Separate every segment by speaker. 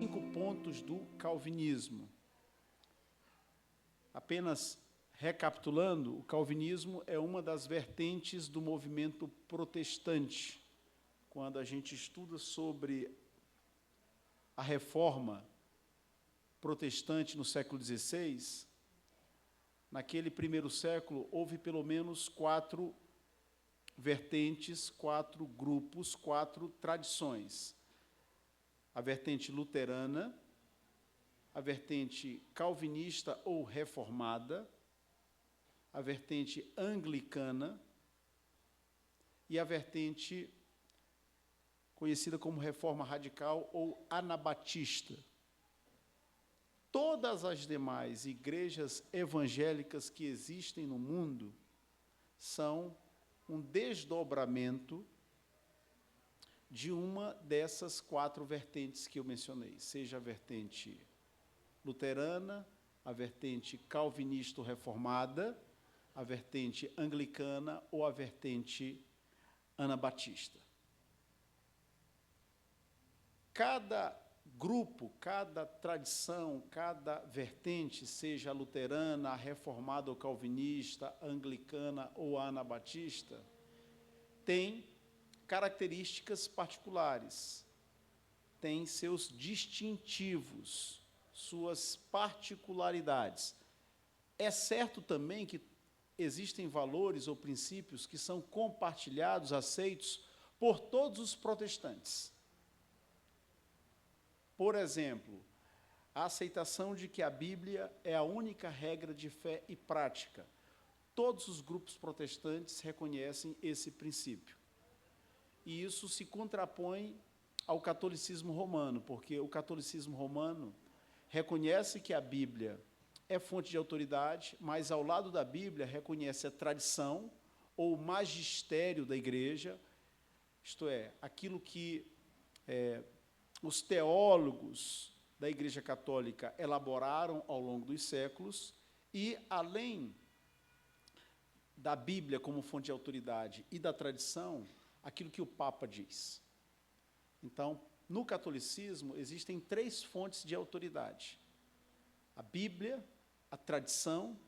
Speaker 1: 5 pontos do calvinismo. Apenas recapitulando, o calvinismo é uma das vertentes do movimento protestante. Quando a gente estuda sobre a reforma protestante no século XVI, naquele primeiro século, houve pelo menos 4 vertentes, 4 grupos, 4 tradições. A vertente luterana, a vertente calvinista ou reformada, a vertente anglicana e a vertente conhecida como reforma radical ou anabatista. Todas as demais igrejas evangélicas que existem no mundo são um desdobramento de uma dessas 4 vertentes que eu mencionei, seja a vertente luterana, a vertente calvinista reformada, a vertente anglicana ou a vertente anabatista. Cada grupo, cada tradição, cada vertente, seja a luterana, a reformada ou calvinista, a anglicana ou a anabatista, tem características particulares, tem seus distintivos, suas particularidades. É certo também que existem valores ou princípios que são compartilhados, aceitos por todos os protestantes. Por exemplo, a aceitação de que a Bíblia é a única regra de fé e prática. Todos os grupos protestantes reconhecem esse princípio. E isso se contrapõe ao catolicismo romano, porque o catolicismo romano reconhece que a Bíblia é fonte de autoridade, mas, ao lado da Bíblia, reconhece a tradição ou o magistério da igreja, isto é, aquilo que os teólogos da Igreja Católica elaboraram ao longo dos séculos, e, além da Bíblia como fonte de autoridade e da tradição, aquilo que o Papa diz. Então, no catolicismo, existem 3 fontes de autoridade: a Bíblia, a tradição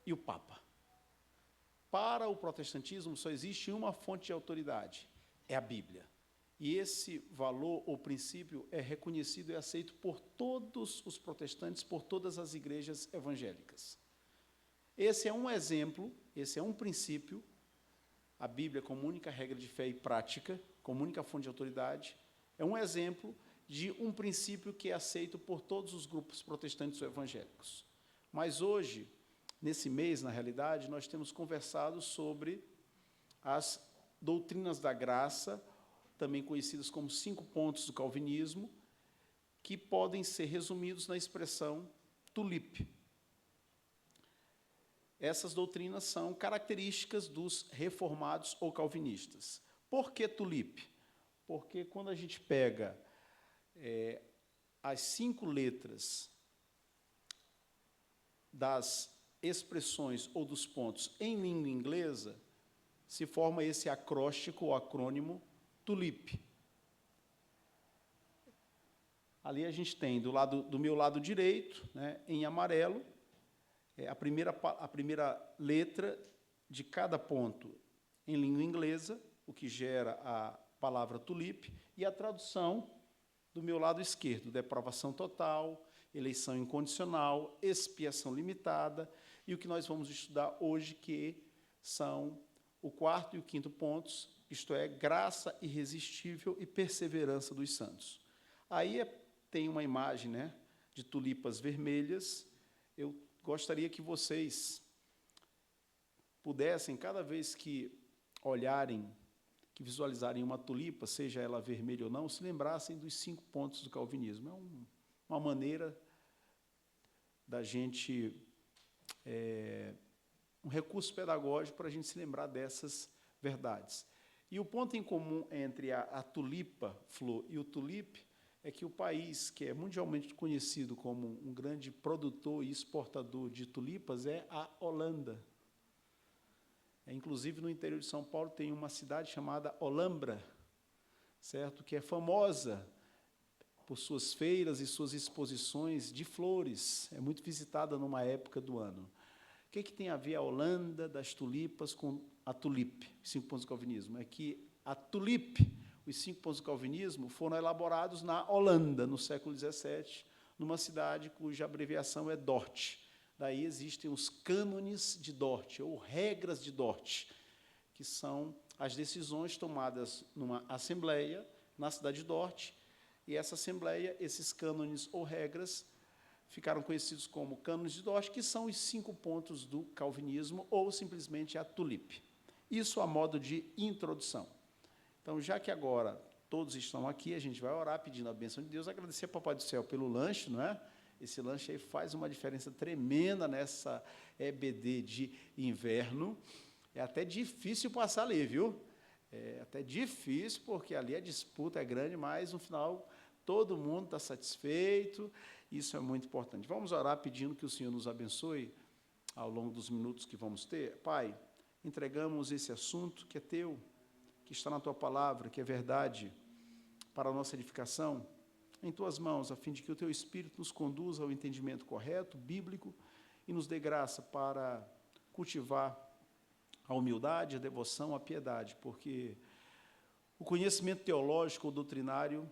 Speaker 1: e o Papa. Para o protestantismo, só existe uma fonte de autoridade, é a Bíblia. E esse valor ou princípio é reconhecido e aceito por todos os protestantes, por todas as igrejas evangélicas. Esse é um exemplo, esse é um princípio, a Bíblia como única regra de fé e prática, como única fonte de autoridade, é um exemplo de um princípio que é aceito por todos os grupos protestantes ou evangélicos. Mas hoje, nesse mês, na realidade, nós temos conversado sobre as doutrinas da graça, também conhecidas como 5 pontos do calvinismo, que podem ser resumidos na expressão tulip. Essas doutrinas são características dos reformados ou calvinistas. Por que tulip? Porque quando a gente pega as 5 letras das expressões ou dos pontos em língua inglesa, se forma esse acróstico ou acrônimo tulip. Ali a gente tem, do meu lado direito, né, em amarelo, a primeira letra de cada ponto em língua inglesa, o que gera a palavra tulip, e a tradução do meu lado esquerdo: depravação total, eleição incondicional, expiação limitada, e o que nós vamos estudar hoje, que são o 4º e o 5º pontos, isto é, graça irresistível e perseverança dos santos. Aí tem uma imagem, né, de tulipas vermelhas. Eu gostaria que vocês pudessem, cada vez que olharem, que visualizarem uma tulipa, seja ela vermelha ou não, se lembrassem dos 5 pontos do calvinismo. É uma maneira da gente, um recurso pedagógico para a gente se lembrar dessas verdades. E o ponto em comum entre a tulipa flor e o tulip é que o país, que é mundialmente conhecido como um grande produtor e exportador de tulipas, é a Holanda. Inclusive, no interior de São Paulo, tem uma cidade chamada Olambra, certo? Que é famosa por suas feiras e suas exposições de flores. É muito visitada numa época do ano. O que tem a ver a Holanda das tulipas com a tulipe, os 5 pontos do calvinismo? É que a tulipe, os 5 pontos do calvinismo, foram elaborados na Holanda, no século XVII, numa cidade cuja abreviação é Dort. Daí existem os cânones de Dort, ou regras de Dort, que são as decisões tomadas numa assembleia na cidade de Dort, e essa assembleia, esses cânones ou regras, ficaram conhecidos como cânones de Dort, que são os 5 pontos do calvinismo, ou simplesmente a tulipe. Isso a modo de introdução. Então, já que agora todos estão aqui, a gente vai orar pedindo a bênção de Deus, agradecer ao Papai do Céu pelo lanche, não é? Esse lanche aí faz uma diferença tremenda nessa EBD de inverno. É até difícil passar ali, viu? É até difícil, porque ali a disputa é grande, mas, no final, todo mundo está satisfeito. Isso é muito importante. Vamos orar pedindo que o Senhor nos abençoe ao longo dos minutos que vamos ter. Pai, entregamos esse assunto que é teu, que está na tua palavra, que é verdade, para a nossa edificação, em tuas mãos, a fim de que o teu Espírito nos conduza ao entendimento correto, bíblico, e nos dê graça para cultivar a humildade, a devoção, a piedade, porque o conhecimento teológico ou doutrinário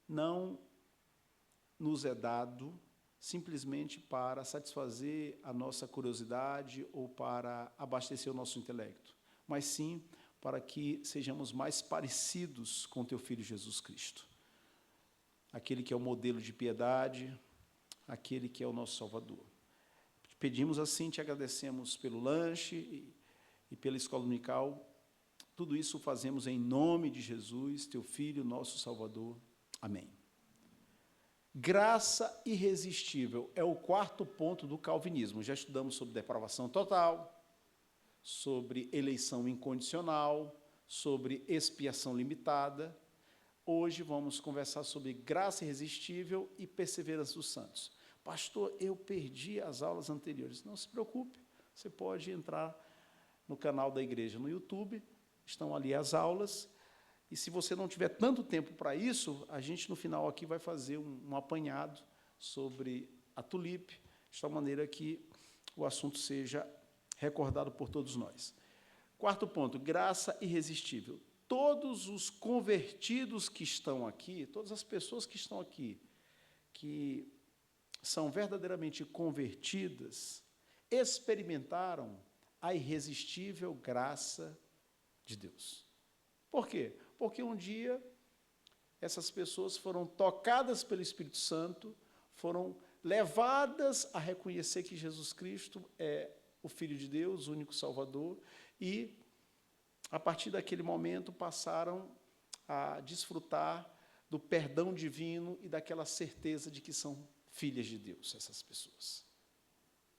Speaker 1: não nos é dado simplesmente para satisfazer a nossa curiosidade ou para abastecer o nosso intelecto, mas sim para que sejamos mais parecidos com teu Filho Jesus Cristo, aquele que é o modelo de piedade, aquele que é o nosso Salvador. Pedimos assim, te agradecemos pelo lanche e pela escola dominical. Tudo isso fazemos em nome de Jesus, teu Filho, nosso Salvador. Amém. Graça irresistível é o 4º ponto do calvinismo. Já estudamos sobre depravação total, sobre eleição incondicional, sobre expiação limitada. Hoje vamos conversar sobre graça irresistível e perseverança dos santos. Pastor, eu perdi as aulas anteriores. Não se preocupe, você pode entrar no canal da igreja no YouTube, estão ali as aulas, e se você não tiver tanto tempo para isso, a gente no final aqui vai fazer um apanhado sobre a tulipe, de tal maneira que o assunto seja recordado por todos nós. 4º ponto, graça irresistível. Todos os convertidos que estão aqui, todas as pessoas que estão aqui, que são verdadeiramente convertidas, experimentaram a irresistível graça de Deus. Por quê? Porque um dia essas pessoas foram tocadas pelo Espírito Santo, foram levadas a reconhecer que Jesus Cristo é o Filho de Deus, o único Salvador, e a partir daquele momento passaram a desfrutar do perdão divino e daquela certeza de que são filhas de Deus, essas pessoas.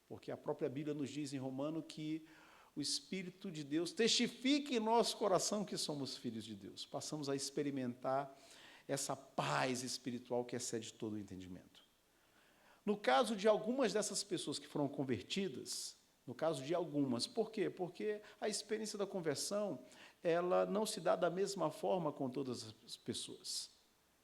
Speaker 1: Porque a própria Bíblia nos diz em Romano que o Espírito de Deus testifica em nosso coração que somos filhos de Deus. Passamos a experimentar essa paz espiritual que excede todo o entendimento. No caso de algumas dessas pessoas que foram convertidas, no caso de algumas, por quê? Porque a experiência da conversão, ela não se dá da mesma forma com todas as pessoas.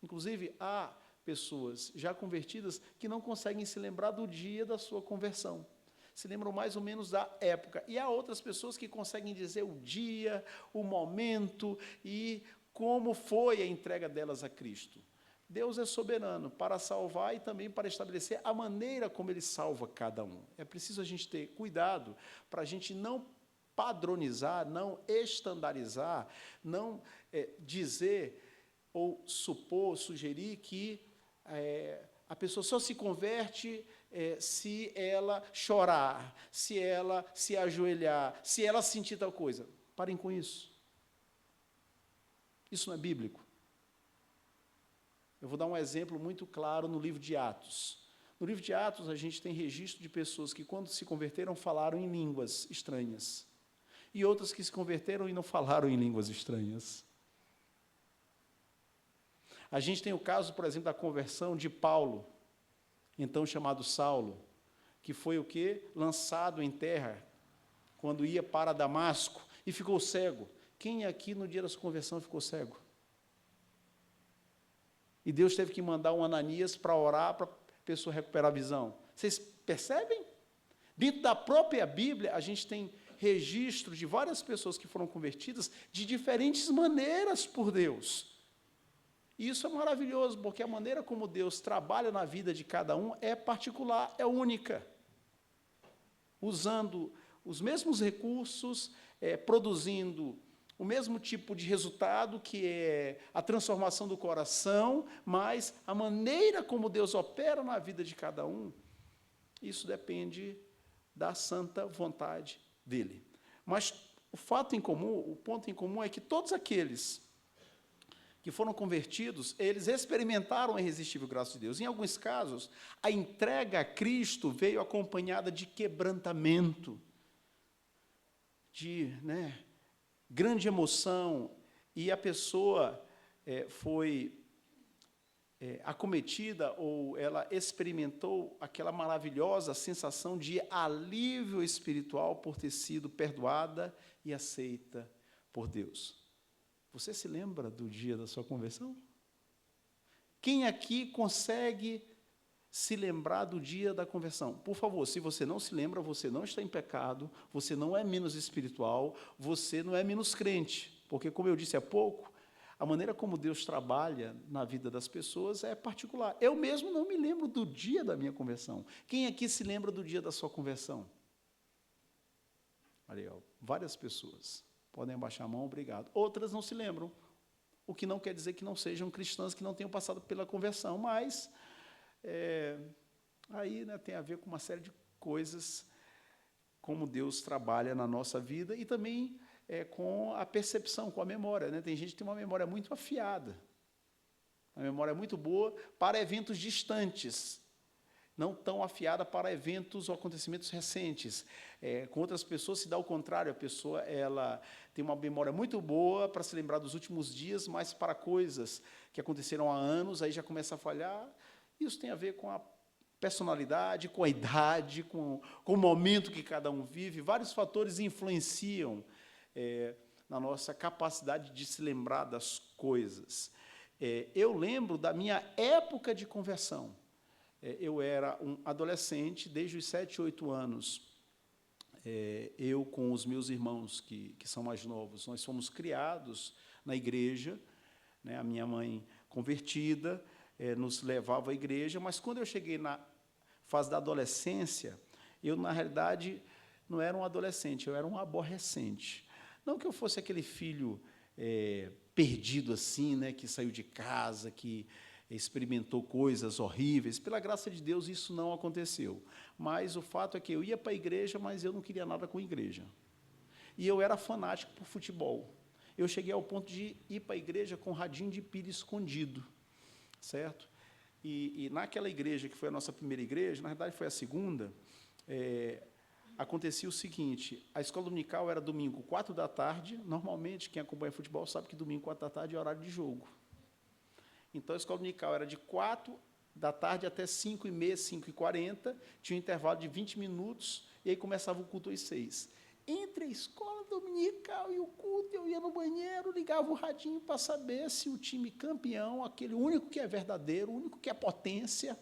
Speaker 1: Inclusive, há pessoas já convertidas que não conseguem se lembrar do dia da sua conversão. Se lembram mais ou menos da época. E há outras pessoas que conseguem dizer o dia, o momento e como foi a entrega delas a Cristo. Deus é soberano para salvar e também para estabelecer a maneira como Ele salva cada um. É preciso a gente ter cuidado para a gente não padronizar, não estandarizar, não dizer ou supor, sugerir que a pessoa só se converte se ela chorar, se ela se ajoelhar, se ela sentir tal coisa. Parem com isso. Isso não é bíblico. Eu vou dar um exemplo muito claro no livro de Atos. No livro de Atos, a gente tem registro de pessoas que, quando se converteram, falaram em línguas estranhas. E outras que se converteram e não falaram em línguas estranhas. A gente tem o caso, por exemplo, da conversão de Paulo, então chamado Saulo, que foi o quê? Lançado em terra, quando ia para Damasco, e ficou cego. Quem aqui, no dia da sua conversão, ficou cego? E Deus teve que mandar um Ananias para orar para a pessoa recuperar a visão. Vocês percebem? Dentro da própria Bíblia, a gente tem registro de várias pessoas que foram convertidas de diferentes maneiras por Deus. E isso é maravilhoso, porque a maneira como Deus trabalha na vida de cada um é particular, é única. Usando os mesmos recursos, produzindo o mesmo tipo de resultado, que é a transformação do coração, mas a maneira como Deus opera na vida de cada um, isso depende da santa vontade dele. Mas o fato em comum, o ponto em comum é que todos aqueles que foram convertidos, eles experimentaram a irresistível graça de Deus. Em alguns casos, a entrega a Cristo veio acompanhada de quebrantamento, de grande emoção, e a pessoa foi acometida, ou ela experimentou aquela maravilhosa sensação de alívio espiritual por ter sido perdoada e aceita por Deus. Você se lembra do dia da sua conversão? Quem aqui consegue se lembrar do dia da conversão? Por favor, se você não se lembra, você não está em pecado, você não é menos espiritual, você não é menos crente, porque, como eu disse há pouco, a maneira como Deus trabalha na vida das pessoas é particular. Eu mesmo não me lembro do dia da minha conversão. Quem aqui se lembra do dia da sua conversão? Ariel, várias pessoas. Podem abaixar a mão, obrigado. Outras não se lembram, o que não quer dizer que não sejam cristãs, que não tenham passado pela conversão, mas aí tem a ver com uma série de coisas, como Deus trabalha na nossa vida, e também com a percepção, com a memória. Tem gente que tem uma memória muito afiada, uma memória muito boa para eventos distantes, não tão afiada para eventos ou acontecimentos recentes. Com outras pessoas se dá o contrário, a pessoa ela tem uma memória muito boa para se lembrar dos últimos dias, mas para coisas que aconteceram há anos, aí já começa a falhar. Isso tem a ver com a personalidade, com a idade, com o momento que cada um vive. Vários fatores influenciam na nossa capacidade de se lembrar das coisas. Eu lembro da minha época de conversão. Eu era um adolescente, desde os 7, 8 anos. Eu, com os meus irmãos, que são mais novos, nós fomos criados na igreja, a minha mãe convertida, nos levava à igreja, mas quando eu cheguei na fase da adolescência, eu, na realidade, não era um adolescente, eu era um aborrecente. Não que eu fosse aquele filho perdido assim, que saiu de casa, que experimentou coisas horríveis. Pela graça de Deus, isso não aconteceu. Mas o fato é que eu ia para a igreja, mas eu não queria nada com a igreja. E eu era fanático por futebol. Eu cheguei ao ponto de ir para a igreja com radinho de pilha escondido, certo? E naquela igreja, que foi a nossa primeira igreja, na verdade foi a segunda, acontecia o seguinte: a escola dominical era domingo, 16h. Normalmente, quem acompanha futebol sabe que domingo, 16h, é horário de jogo. Então, a escola dominical era de 16h até 5h30, 5h40, tinha um intervalo de 20 minutos, e aí começava o culto às 6h. Entre a escola dominical e o culto, eu ia no banheiro, ligava o radinho para saber se o time campeão, aquele único que é verdadeiro, o único que é potência,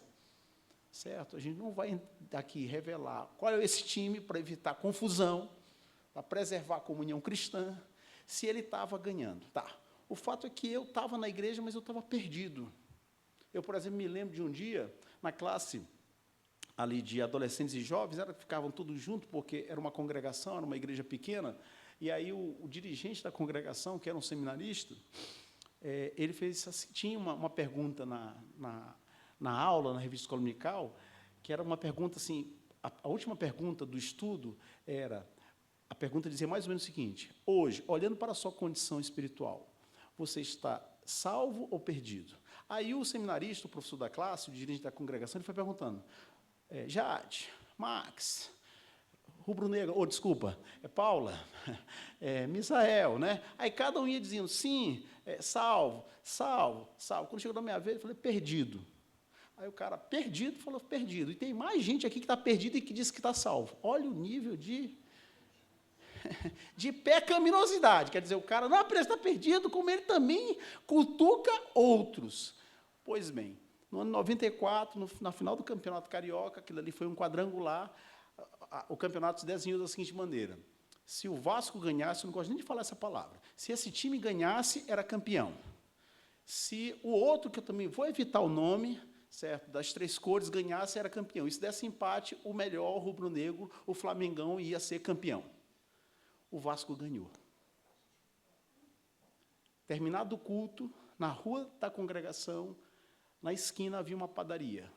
Speaker 1: certo? A gente não vai aqui revelar qual é esse time para evitar confusão, para preservar a comunhão cristã, se ele estava ganhando. Tá. O fato é que eu estava na igreja, mas eu estava perdido. Eu, por exemplo, me lembro de um dia, na classe ali de adolescentes e jovens, ficavam todos juntos, porque era uma congregação, era uma igreja pequena, e aí o dirigente da congregação, que era um seminarista, ele fez assim, tinha uma pergunta na aula, na revista escola dominical, que era uma pergunta assim, a última pergunta do estudo era, a pergunta dizia mais ou menos o seguinte: hoje, olhando para a sua condição espiritual, você está salvo ou perdido? Aí o seminarista, o professor da classe, o dirigente da congregação, ele foi perguntando: Jade, Max, Rubro-Negro, desculpa, Paula, Misael, Aí cada um ia dizendo, sim, salvo, salvo, salvo. Quando chegou na minha vez, eu falei, perdido. Aí o cara, perdido, falou, perdido. E tem mais gente aqui que está perdido e que diz que está salvo. Olha o nível de pecaminosidade. Quer dizer, o cara não apenas está perdido, como ele também cutuca outros. Pois bem, no ano 94, na final do Campeonato Carioca, aquilo ali foi um quadrangular, o campeonato se desenhou da seguinte maneira: se o Vasco ganhasse, eu não gosto nem de falar essa palavra, se esse time ganhasse, era campeão. Se o outro, que eu também vou evitar o nome, certo, das três cores, ganhasse, era campeão. E se desse empate, o melhor, o rubro-negro, o Flamengão, ia ser campeão. O Vasco ganhou. Terminado o culto, na rua da congregação, na esquina havia uma padaria.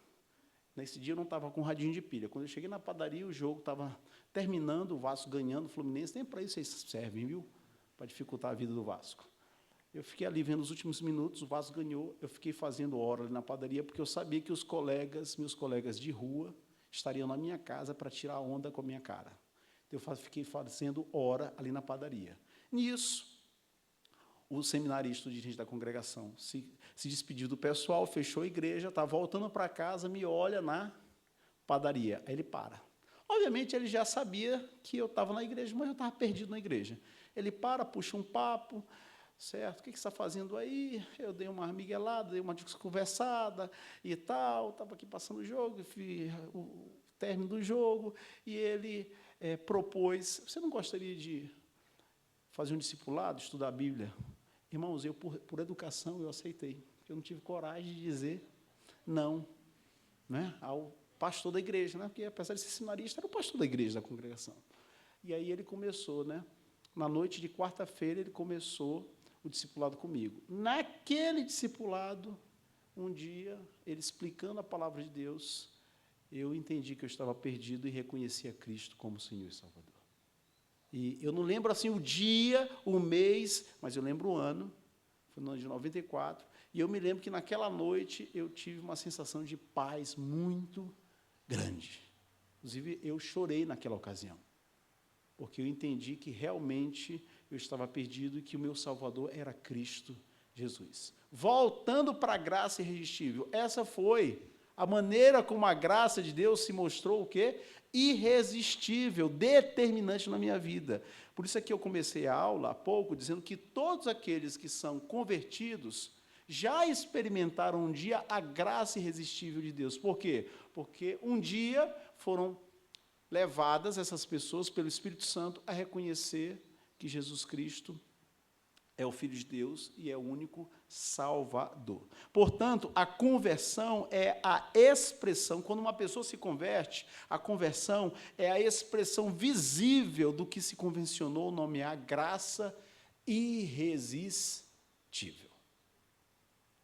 Speaker 1: Nesse dia eu não estava com radinho de pilha. Quando eu cheguei na padaria, o jogo estava terminando, o Vasco ganhando, o Fluminense. Nem para isso vocês servem, viu? Para dificultar a vida do Vasco. Eu fiquei ali vendo os últimos minutos, o Vasco ganhou, eu fiquei fazendo hora ali na padaria, porque eu sabia que meus colegas de rua, estariam na minha casa para tirar onda com a minha cara. Então, eu fiquei fazendo hora ali na padaria. Nisso, o seminarista, o dirigente da congregação, se despediu do pessoal, fechou a igreja, está voltando para casa, me olha na padaria. Aí ele para. Obviamente, ele já sabia que eu estava na igreja, mas eu estava perdido na igreja. Ele para, puxa um papo, certo? O que você está fazendo aí? Eu dei uma miguelada, dei uma conversada e tal, estava aqui passando o jogo, fiz o término do jogo, e ele propôs, você não gostaria de fazer um discipulado, estudar a Bíblia? Irmãos, eu, por educação, eu aceitei, porque eu não tive coragem de dizer não, né, ao pastor da igreja, né, porque, apesar de ser seminarista, era o pastor da igreja, da congregação. E aí ele começou, né, na noite de quarta-feira, ele começou o discipulado comigo. Naquele discipulado, um dia, ele explicando a palavra de Deus, eu entendi que eu estava perdido e reconheci a Cristo como Senhor e Salvador. E eu não lembro assim o dia, o mês, mas eu lembro o ano, foi no ano de 94, e eu me lembro que naquela noite eu tive uma sensação de paz muito grande. Inclusive, eu chorei naquela ocasião, porque eu entendi que realmente eu estava perdido e que o meu Salvador era Cristo Jesus. Voltando para a graça irresistível, essa foi a maneira como a graça de Deus se mostrou o quê? Irresistível, determinante na minha vida. Por isso é que eu comecei a aula há pouco dizendo que todos aqueles que são convertidos já experimentaram um dia a graça irresistível de Deus. Por quê? Porque um dia foram levadas essas pessoas pelo Espírito Santo a reconhecer que Jesus Cristo é o Filho de Deus e é o único Salvador. Portanto, a conversão é a expressão, quando uma pessoa se converte, a conversão é a expressão visível do que se convencionou nomear graça irresistível.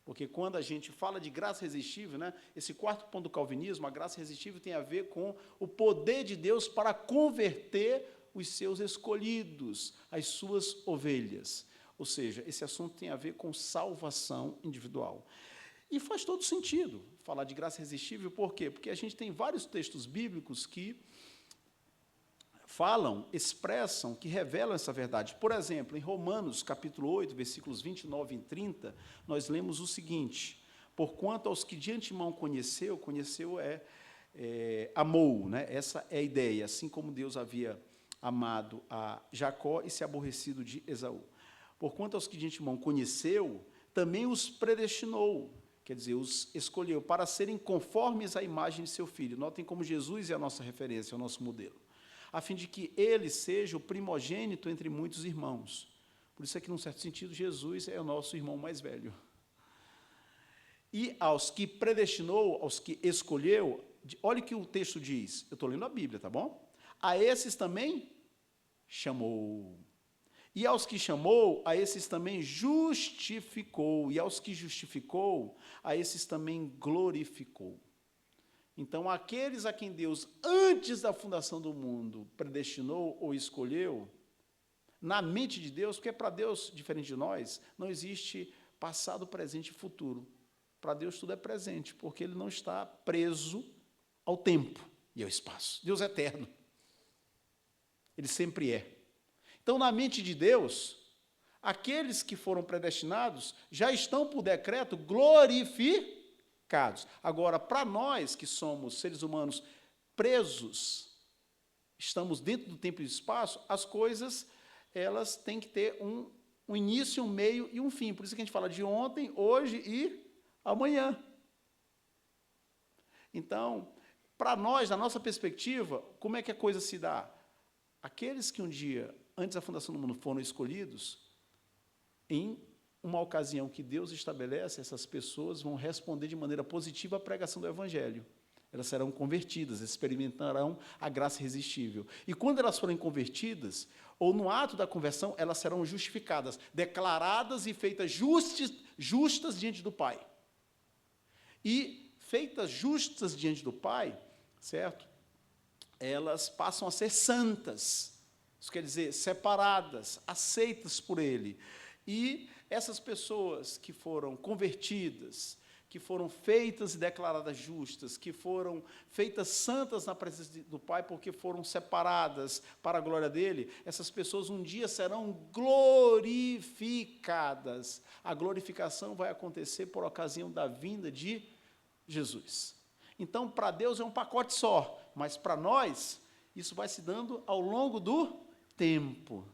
Speaker 1: Porque quando a gente fala de graça irresistível, né, esse quarto ponto do calvinismo, a graça irresistível tem a ver com o poder de Deus para converter os seus escolhidos, as suas ovelhas. Ou seja, esse assunto tem a ver com salvação individual. E faz todo sentido falar de graça irresistível, por quê? Porque a gente tem vários textos bíblicos que falam, expressam, que revelam essa verdade. Por exemplo, em Romanos, capítulo 8, versículos 29 e 30, nós lemos o seguinte: porquanto aos que de antemão conheceu amou, né? Essa é a ideia, assim como Deus havia amado a Jacó e se aborrecido de Esaú. Porquanto aos que de antemão conheceu, também os predestinou, quer dizer, os escolheu para serem conformes à imagem de seu Filho. Notem como Jesus é a nossa referência, é o nosso modelo. A fim de que ele seja o primogênito entre muitos irmãos. Por isso é que, num certo sentido, Jesus é o nosso irmão mais velho. E aos que predestinou, aos que escolheu, olha o que o texto diz, eu estou lendo a Bíblia, tá bom? A esses também chamou. E aos que chamou, a esses também justificou. E aos que justificou, a esses também glorificou. Então, aqueles a quem Deus, antes da fundação do mundo, predestinou ou escolheu, na mente de Deus, porque para Deus, diferente de nós, não existe passado, presente e futuro. Para Deus tudo é presente, porque Ele não está preso ao tempo e ao espaço. Deus é eterno. Ele sempre é. Então, na mente de Deus, aqueles que foram predestinados já estão, por decreto, glorificados. Agora, para nós, que somos seres humanos presos, estamos dentro do tempo e do espaço, as coisas, elas têm que ter um início, um meio e um fim. Por isso que a gente fala de ontem, hoje e amanhã. Então, para nós, na nossa perspectiva, como é que a coisa se dá? Aqueles que um dia, antes da fundação do mundo, foram escolhidos, em uma ocasião que Deus estabelece, essas pessoas vão responder de maneira positiva à pregação do Evangelho. Elas serão convertidas, experimentarão a graça irresistível. E quando elas forem convertidas, ou no ato da conversão, elas serão justificadas, declaradas e feitas justas diante do Pai. E feitas justas diante do Pai, certo? Elas passam a ser santas. Isso quer dizer, separadas, aceitas por Ele. E essas pessoas que foram convertidas, que foram feitas e declaradas justas, que foram feitas santas na presença do Pai, porque foram separadas para a glória dele, essas pessoas um dia serão glorificadas. A glorificação vai acontecer por ocasião da vinda de Jesus. Então, para Deus é um pacote só, mas para nós, isso vai se dando ao longo do tempo.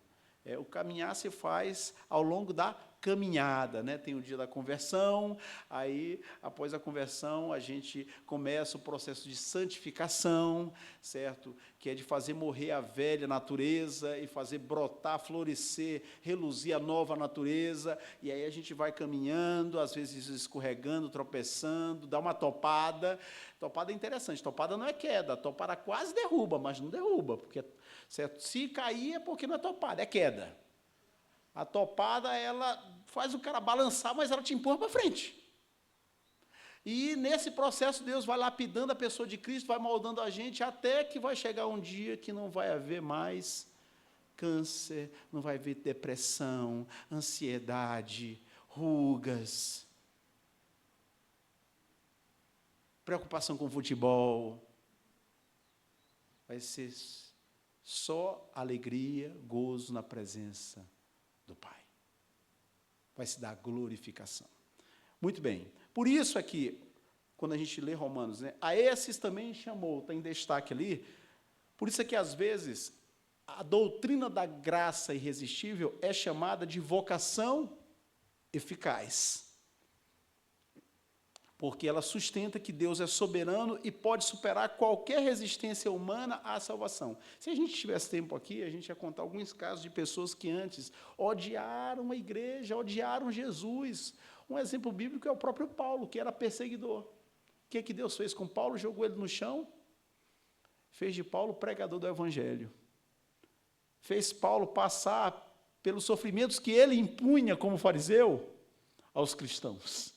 Speaker 1: O caminhar se faz ao longo da caminhada, né? Tem o dia da conversão, aí, após a conversão, a gente começa o processo de santificação, certo? Que é de fazer morrer a velha natureza e fazer brotar, florescer, reluzir a nova natureza, e aí a gente vai caminhando, às vezes escorregando, tropeçando, dá uma topada. Topada é interessante, topada não é queda, topada quase derruba, mas não derruba, porque, certo? Se cair é porque não é topada, é queda. A topada, ela faz o cara balançar, mas ela te empurra para frente. E, nesse processo, Deus vai lapidando a pessoa de Cristo, vai moldando a gente, até que vai chegar um dia que não vai haver mais câncer, não vai haver depressão, ansiedade, rugas, preocupação com futebol. Vai ser só alegria, gozo na presença do Pai. Vai se dar glorificação. Muito bem. Por isso aqui, quando a gente lê Romanos, né, a esses também chamou, está em destaque ali, por isso é que, às vezes, a doutrina da graça irresistível é chamada de vocação eficaz. Porque ela sustenta que Deus é soberano e pode superar qualquer resistência humana à salvação. Se a gente tivesse tempo aqui, a gente ia contar alguns casos de pessoas que antes odiaram a igreja, odiaram Jesus. Um exemplo bíblico é o próprio Paulo, que era perseguidor. O que Deus fez com Paulo? Jogou ele no chão, fez de Paulo pregador do Evangelho. Fez Paulo passar pelos sofrimentos que ele impunha como fariseu aos cristãos.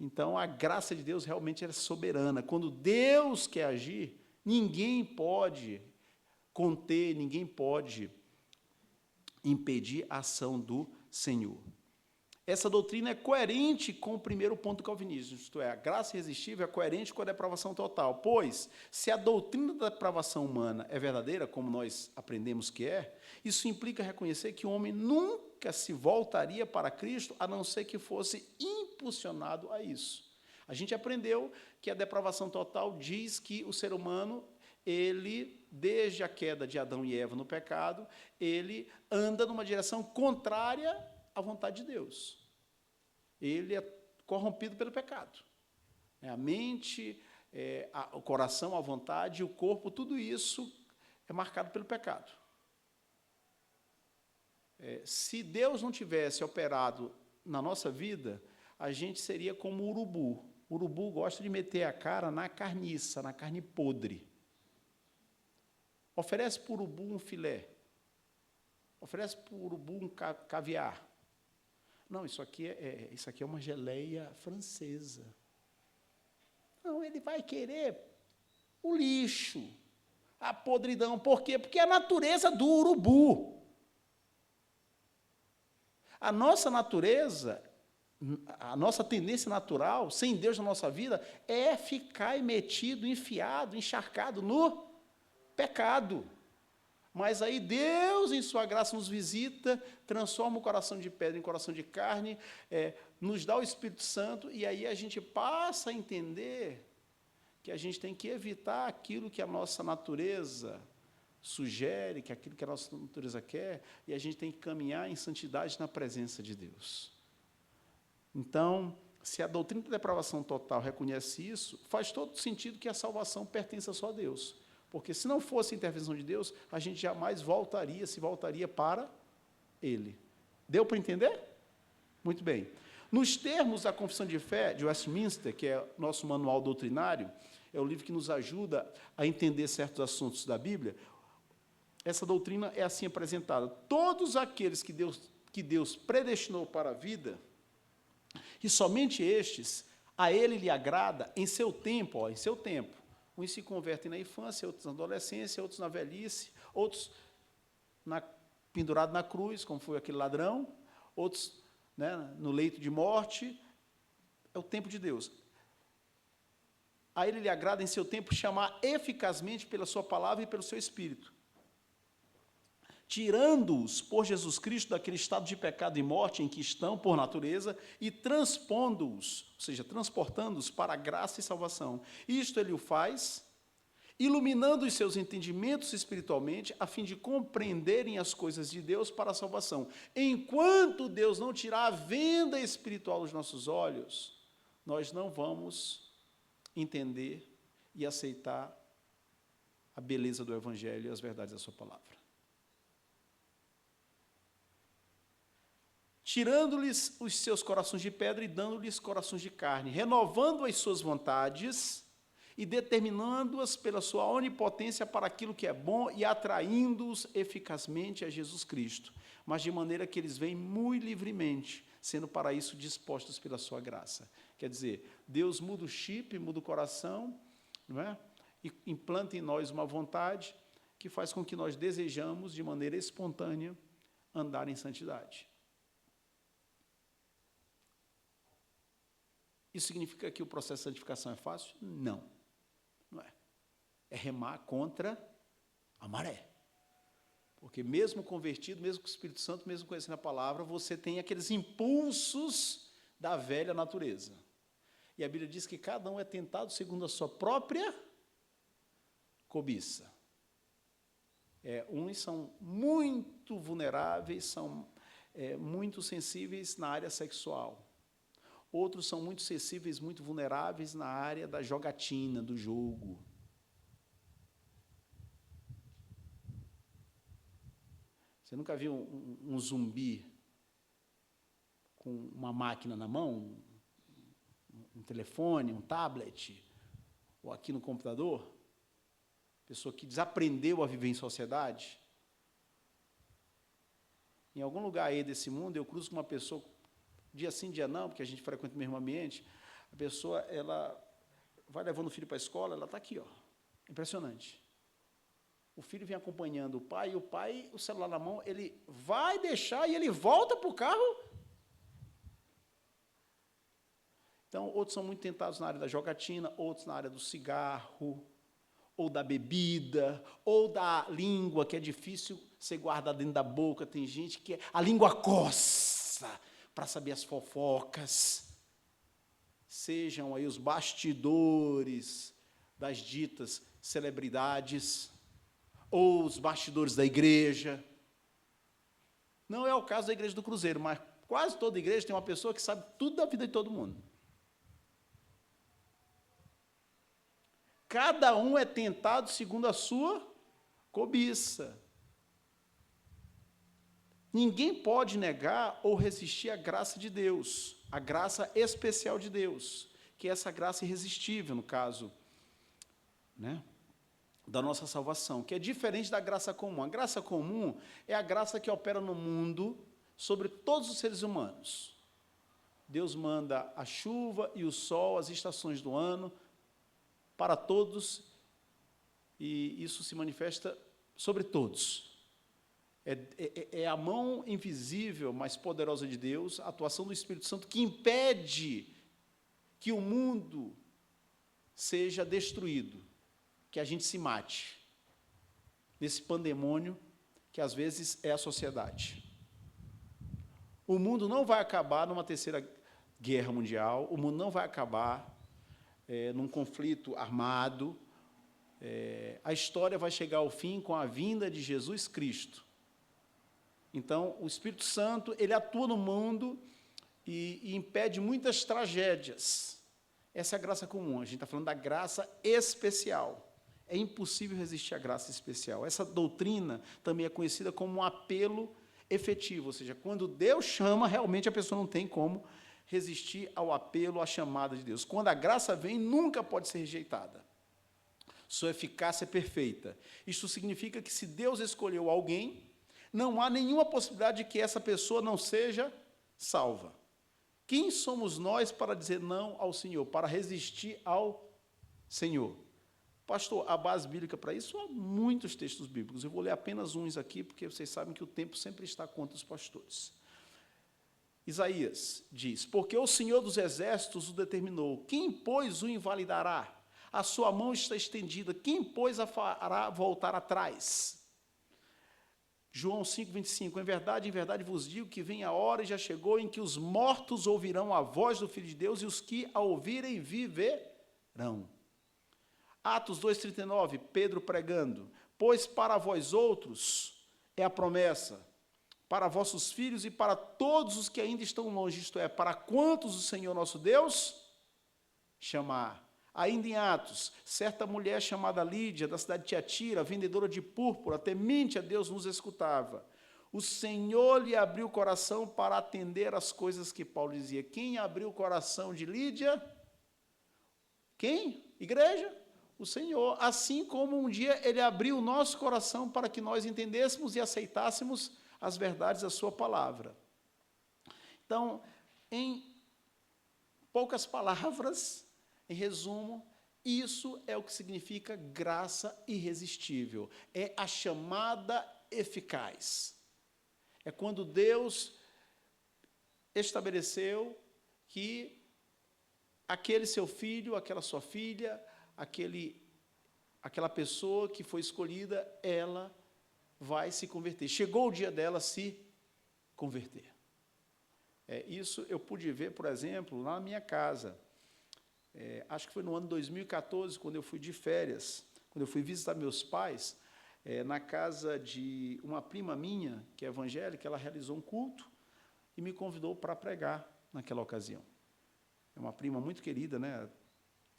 Speaker 1: Então, a graça de Deus realmente é soberana. Quando Deus quer agir, ninguém pode conter, ninguém pode impedir a ação do Senhor. Essa doutrina é coerente com o primeiro ponto calvinista, isto é, a graça irresistível é coerente com a depravação total, pois, se a doutrina da depravação humana é verdadeira, como nós aprendemos que é, isso implica reconhecer que o homem nunca se voltaria para Cristo, a não ser que fosse impulsionado a isso. A gente aprendeu que a depravação total diz que o ser humano, ele, desde a queda de Adão e Eva no pecado, ele anda numa direção contrária à vontade de Deus. Ele é corrompido pelo pecado. A mente, o coração, a vontade, o corpo, tudo isso é marcado pelo pecado. Se Deus não tivesse operado na nossa vida, a gente seria como o urubu. O urubu gosta de meter a cara na carniça, na carne podre. Oferece para o urubu um filé. Oferece para o urubu um caviar. Não, isso aqui é uma geleia francesa. Não, ele vai querer o lixo, a podridão. Por quê? Porque é a natureza do urubu. A nossa natureza, a nossa tendência natural, sem Deus na nossa vida, é ficar metido, enfiado, encharcado no pecado. Mas aí Deus, em sua graça, nos visita, transforma o coração de pedra em coração de carne, nos dá o Espírito Santo, e aí a gente passa a entender que a gente tem que evitar aquilo que a nossa natureza sugere, que aquilo que a nossa natureza quer, e a gente tem que caminhar em santidade na presença de Deus. Então, Se a doutrina da depravação total reconhece isso, faz todo sentido que a salvação pertença só a Deus. Porque se não fosse a intervenção de Deus, a gente jamais se voltaria para Ele. Deu para entender? Muito bem. Nos termos da Confissão de Fé de Westminster, que é nosso manual doutrinário, é o livro que nos ajuda a entender certos assuntos da Bíblia, essa doutrina é assim apresentada. Todos aqueles que Deus predestinou para a vida, e somente estes, a Ele lhe agrada em seu tempo, em seu tempo. Uns se convertem na infância, outros na adolescência, outros na velhice, outros pendurados na cruz, como foi aquele ladrão, outros, né, no leito de morte. É o tempo de Deus. A Ele lhe agrada em seu tempo chamar eficazmente pela sua palavra e pelo seu Espírito, tirando-os por Jesus Cristo daquele estado de pecado e morte em que estão, por natureza, e transpondo-os, ou seja, transportando-os para a graça e salvação. Isto Ele o faz, iluminando os seus entendimentos espiritualmente, a fim de compreenderem as coisas de Deus para a salvação. Enquanto Deus não tirar a venda espiritual dos nossos olhos, nós não vamos entender e aceitar a beleza do Evangelho e as verdades da sua palavra. Tirando-lhes os seus corações de pedra e dando-lhes corações de carne, renovando as suas vontades e determinando-as pela sua onipotência para aquilo que é bom e atraindo-os eficazmente a Jesus Cristo, mas de maneira que eles vêm muito livremente, sendo para isso dispostos pela sua graça. Quer dizer, Deus muda o chip, muda o coração, não é? E implanta em nós uma vontade que faz com que nós desejamos, de maneira espontânea, andar em santidade. Isso significa que o processo de santificação é fácil? Não, não é. É remar contra a maré. Porque mesmo convertido, mesmo com o Espírito Santo, mesmo conhecendo a palavra, você tem aqueles impulsos da velha natureza. E a Bíblia diz que cada um é tentado segundo a sua própria cobiça. Uns são muito vulneráveis, são muito sensíveis na área sexual. Outros são muito sensíveis, muito vulneráveis na área da jogatina, do jogo. Você nunca viu um zumbi com uma máquina na mão, um telefone, um tablet, ou aqui no computador? Pessoa que desaprendeu a viver em sociedade. Em algum lugar aí desse mundo, eu cruzo com uma pessoa, dia sim, dia não, porque a gente frequenta o mesmo ambiente, a pessoa, ela vai levando o filho para a escola, ela está aqui, ó, impressionante. O filho vem acompanhando o pai, e o pai, o celular na mão, ele vai deixar e ele volta para o carro. Então, outros são muito tentados na área da jogatina, outros na área do cigarro, ou da bebida, ou da língua, que é difícil ser guardada dentro da boca. Tem gente que a língua coça para saber as fofocas. Sejam aí os bastidores das ditas celebridades, ou os bastidores da igreja. Não é o caso da igreja do Cruzeiro, mas quase toda igreja tem uma pessoa que sabe tudo da vida de todo mundo. Cada um é tentado segundo a sua cobiça. Ninguém pode negar ou resistir à graça de Deus, a graça especial de Deus, que é essa graça irresistível, no caso, né, da nossa salvação, que é diferente da graça comum. A graça comum é a graça que opera no mundo sobre todos os seres humanos. Deus manda a chuva e o sol, as estações do ano, para todos, e isso se manifesta sobre todos. É a mão invisível, mas poderosa de Deus, a atuação do Espírito Santo, que impede que o mundo seja destruído, que a gente se mate, nesse pandemônio que às vezes é a sociedade. O mundo não vai acabar numa terceira guerra mundial, o mundo não vai acabar num conflito armado. A história vai chegar ao fim com a vinda de Jesus Cristo. Então, o Espírito Santo, ele atua no mundo e impede muitas tragédias. Essa é a graça comum, a gente está falando da graça especial. É impossível resistir à graça especial. Essa doutrina também é conhecida como um apelo efetivo, ou seja, quando Deus chama, realmente a pessoa não tem como resistir ao apelo, à chamada de Deus. Quando a graça vem, nunca pode ser rejeitada. Sua eficácia é perfeita. Isso significa que se Deus escolheu alguém, não há nenhuma possibilidade de que essa pessoa não seja salva. Quem somos nós para dizer não ao Senhor, para resistir ao Senhor? Pastor, a base bíblica para isso há muitos textos bíblicos. Eu vou ler apenas uns aqui, porque vocês sabem que o tempo sempre está contra os pastores. Isaías diz: porque o Senhor dos exércitos o determinou, quem, pois, o invalidará? A sua mão está estendida, quem, pois, a fará voltar atrás? João 5,25, em verdade vos digo que vem a hora e já chegou em que os mortos ouvirão a voz do Filho de Deus e os que a ouvirem viverão. Atos 2,39, Pedro pregando, pois para vós outros é a promessa, para vossos filhos e para todos os que ainda estão longe, isto é, para quantos o Senhor nosso Deus chamar. Ainda em Atos, certa mulher chamada Lídia, da cidade de Tiatira, vendedora de púrpura, temente a Deus, nos escutava. O Senhor lhe abriu o coração para atender às coisas que Paulo dizia. Quem abriu o coração de Lídia? Quem? Igreja? O Senhor. Assim como um dia Ele abriu o nosso coração para que nós entendêssemos e aceitássemos as verdades da sua palavra. Então, em poucas palavras, em resumo, isso é o que significa graça irresistível. É a chamada eficaz. É quando Deus estabeleceu que aquele seu filho, aquela sua filha, aquela pessoa que foi escolhida, ela vai se converter. Chegou o dia dela se converter. Isso eu pude ver, por exemplo, lá na minha casa. Acho que foi no ano 2014, quando eu fui de férias, quando eu fui visitar meus pais, na casa de uma prima minha, que é evangélica, ela realizou um culto e me convidou para pregar naquela ocasião. É uma prima muito querida, né?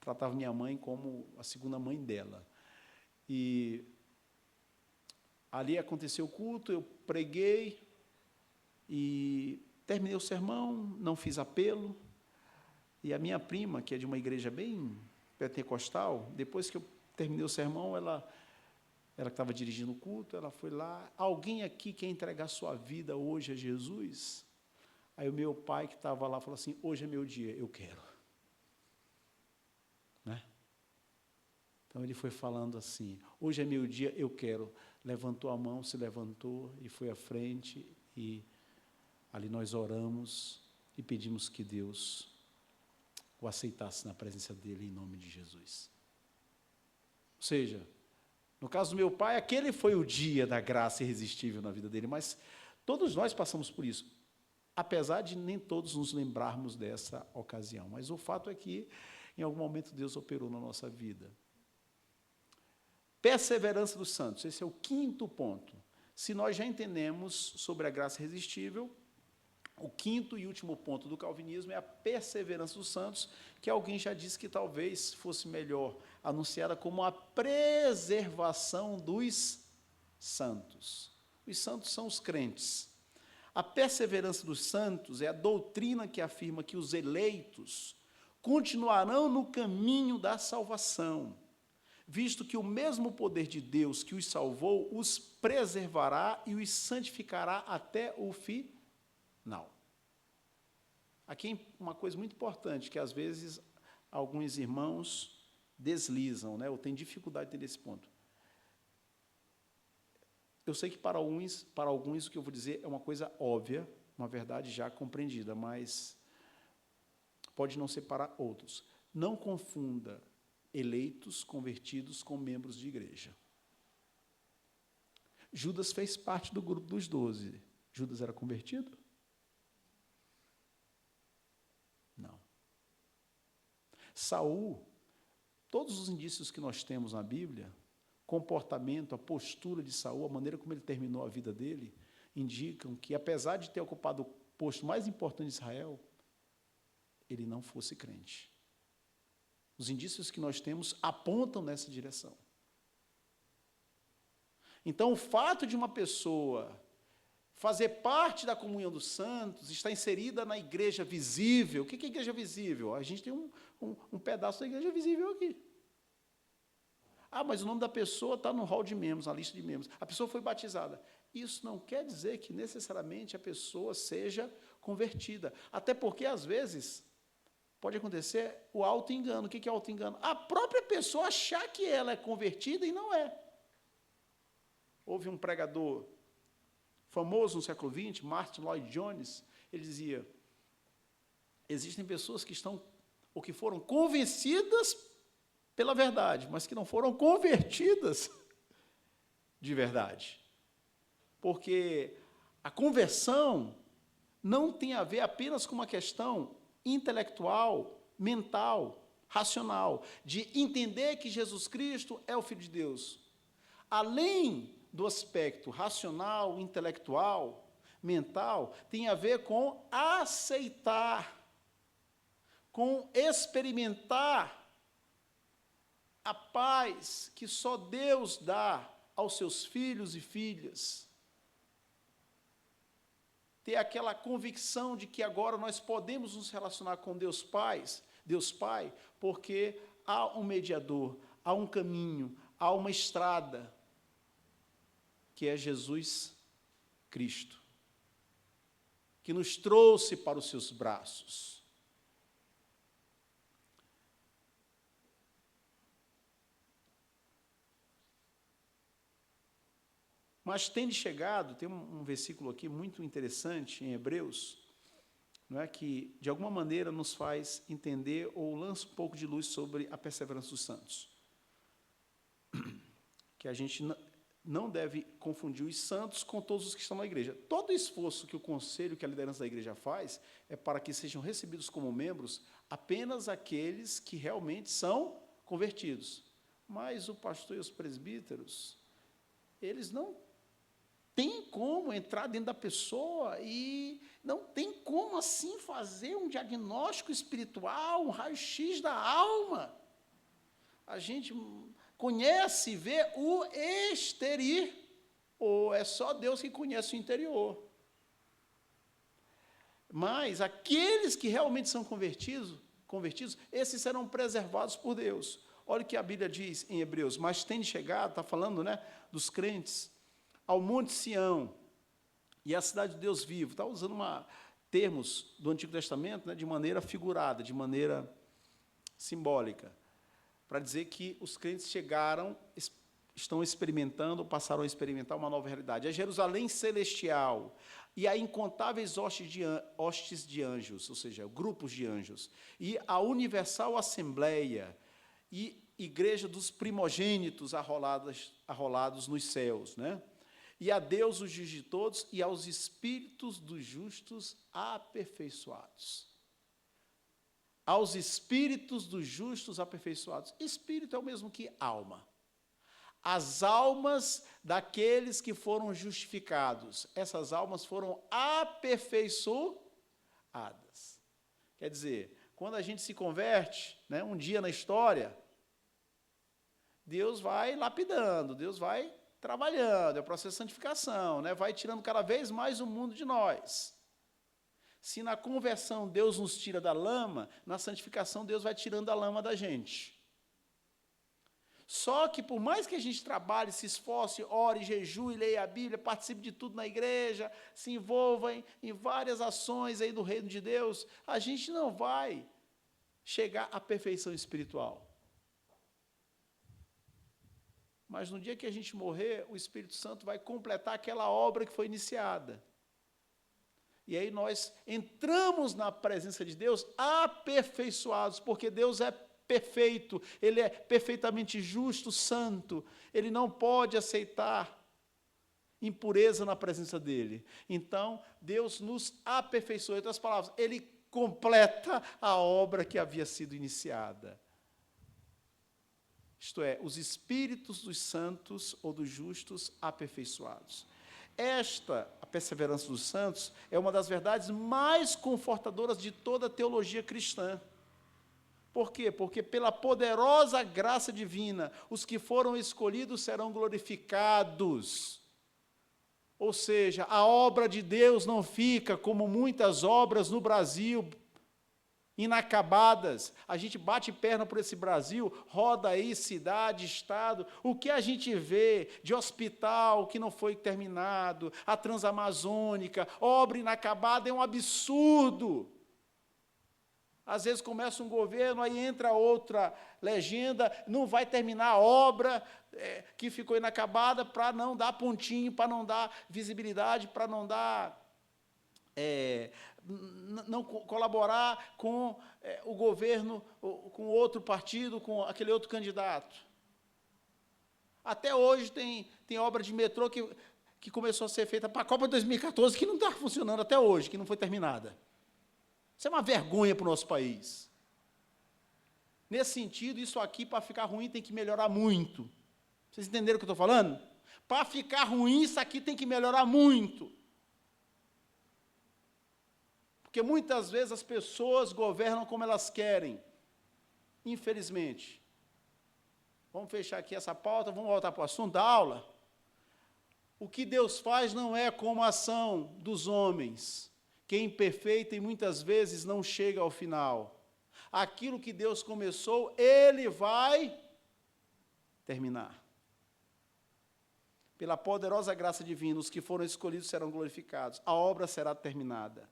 Speaker 1: Tratava minha mãe como a segunda mãe dela. E ali aconteceu o culto, eu preguei e terminei o sermão, não fiz apelo. E a minha prima, que é de uma igreja bem pentecostal, depois que eu terminei o sermão, ela que estava dirigindo o culto, ela foi lá, alguém aqui quer entregar sua vida hoje a Jesus? Aí o meu pai, que estava lá, falou assim, hoje é meu dia, eu quero. Né? Então ele foi falando assim, hoje é meu dia, eu quero. Levantou a mão, se levantou e foi à frente, e ali nós oramos e pedimos que Deus o aceitasse na presença dele, em nome de Jesus. Ou seja, no caso do meu pai, aquele foi o dia da graça irresistível na vida dele, mas todos nós passamos por isso, apesar de nem todos nos lembrarmos dessa ocasião. Mas o fato é que, em algum momento, Deus operou na nossa vida. Perseverança dos santos, esse é o quinto ponto. Se nós já entendemos sobre a graça irresistível, o quinto e último ponto do calvinismo é a perseverança dos santos, que alguém já disse que talvez fosse melhor anunciada como a preservação dos santos. Os santos são os crentes. A perseverança dos santos é a doutrina que afirma que os eleitos continuarão no caminho da salvação, visto que o mesmo poder de Deus que os salvou os preservará e os santificará até o final. Aqui uma coisa muito importante, que às vezes alguns irmãos deslizam, né, ou têm dificuldade de entender esse ponto. Eu sei que para alguns o que eu vou dizer é uma coisa óbvia, uma verdade já compreendida, mas pode não ser para outros. Não confunda eleitos, convertidos com membros de igreja. Judas fez parte do grupo dos 12. Judas era convertido? Não. Saul, todos os indícios que nós temos na Bíblia, comportamento, a postura de Saul, a maneira como ele terminou a vida dele, indicam que, apesar de ter ocupado o posto mais importante de Israel, ele não fosse crente. Os indícios que nós temos apontam nessa direção. Então, o fato de uma pessoa fazer parte da comunhão dos santos, estar inserida na igreja visível. O que é igreja visível? A gente tem um pedaço da igreja visível aqui. Ah, mas o nome da pessoa está no hall de membros, na lista de membros. A pessoa foi batizada. Isso não quer dizer que necessariamente a pessoa seja convertida. Até porque, às vezes, pode acontecer o auto-engano. O que é auto-engano? A própria pessoa achar que ela é convertida e não é. Houve um pregador famoso no século XX, Martin Lloyd Jones, ele dizia, existem pessoas que estão, ou que foram convencidas pela verdade, mas que não foram convertidas de verdade. Porque a conversão não tem a ver apenas com uma questão intelectual, mental, racional, de entender que Jesus Cristo é o Filho de Deus. Além do aspecto racional, intelectual, mental, tem a ver com aceitar, com experimentar a paz que só Deus dá aos seus filhos e filhas. Ter aquela convicção de que agora nós podemos nos relacionar com Deus Pai, porque há um mediador, há um caminho, há uma estrada, que é Jesus Cristo, que nos trouxe para os seus braços. Mas tende chegado, tem um versículo aqui muito interessante em Hebreus, não é, que de alguma maneira nos faz entender ou lança um pouco de luz sobre a perseverança dos santos. Que a gente não deve confundir os santos com todos os que estão na igreja. Todo esforço que o conselho, que a liderança da igreja faz, é para que sejam recebidos como membros apenas aqueles que realmente são convertidos. Mas o pastor e os presbíteros, eles não têm como entrar dentro da pessoa e não tem como, assim, fazer um diagnóstico espiritual, um raio-x da alma. A gente conhece, vê o exterior, ou é só Deus que conhece o interior. Mas aqueles que realmente são convertidos, esses serão preservados por Deus. Olha o que a Bíblia diz em Hebreus, mas tem chegado, está falando, né, dos crentes, ao Monte Sião, e à cidade de Deus vivo. Está usando termos do Antigo Testamento, né, de maneira figurada, de maneira simbólica, para dizer que os crentes estão experimentando, passaram a experimentar uma nova realidade. A Jerusalém celestial e a incontáveis hostes de anjos, ou seja, grupos de anjos, e a universal assembleia e igreja dos primogênitos arrolados nos céus, né? E a Deus, o juiz de todos, e aos espíritos dos justos aperfeiçoados. Aos espíritos dos justos aperfeiçoados. Espírito é o mesmo que alma. As almas daqueles que foram justificados. Essas almas foram aperfeiçoadas. Quer dizer, quando a gente se converte, né, um dia na história, Deus vai lapidando, Deus vai trabalhando, é o processo de santificação, né, vai tirando cada vez mais o mundo de nós. Se na conversão Deus nos tira da lama, na santificação Deus vai tirando a lama da gente. Só que por mais que a gente trabalhe, se esforce, ore, jejue, leia a Bíblia, participe de tudo na igreja, se envolva em várias ações aí do reino de Deus, a gente não vai chegar à perfeição espiritual. Mas no dia que a gente morrer, o Espírito Santo vai completar aquela obra que foi iniciada. E aí nós entramos na presença de Deus aperfeiçoados, porque Deus é perfeito, Ele é perfeitamente justo, santo, Ele não pode aceitar impureza na presença dEle. Então, Deus nos aperfeiçoa. Em outras palavras, Ele completa a obra que havia sido iniciada. Isto é, os espíritos dos santos ou dos justos aperfeiçoados. a perseverança dos santos, é uma das verdades mais confortadoras de toda a teologia cristã. Por quê? Porque pela poderosa graça divina, os que foram escolhidos serão glorificados. Ou seja, a obra de Deus não fica como muitas obras no Brasil, inacabadas. A gente bate perna por esse Brasil, roda aí cidade, estado, o que a gente vê de hospital que não foi terminado, a Transamazônica, obra inacabada, é um absurdo. Às vezes começa um governo, aí entra outra legenda, não vai terminar a obra que ficou inacabada, para não dar pontinho, para não dar visibilidade, para não dar... não colaborar com o governo, com outro partido, com aquele outro candidato. Até hoje tem obra de metrô que começou a ser feita para a Copa de 2014, que não está funcionando até hoje, que não foi terminada. Isso é uma vergonha para o nosso país. Nesse sentido, isso aqui, para ficar ruim, tem que melhorar muito. Vocês entenderam o que eu estou falando? Para ficar ruim, isso aqui tem que melhorar muito. Porque muitas vezes as pessoas governam como elas querem, infelizmente. Vamos fechar aqui essa pauta, vamos voltar para o assunto da aula. O que Deus faz não é como a ação dos homens, que é imperfeita e muitas vezes não chega ao final. Aquilo que Deus começou, Ele vai terminar. Pela poderosa graça divina, os que foram escolhidos serão glorificados, a obra será terminada.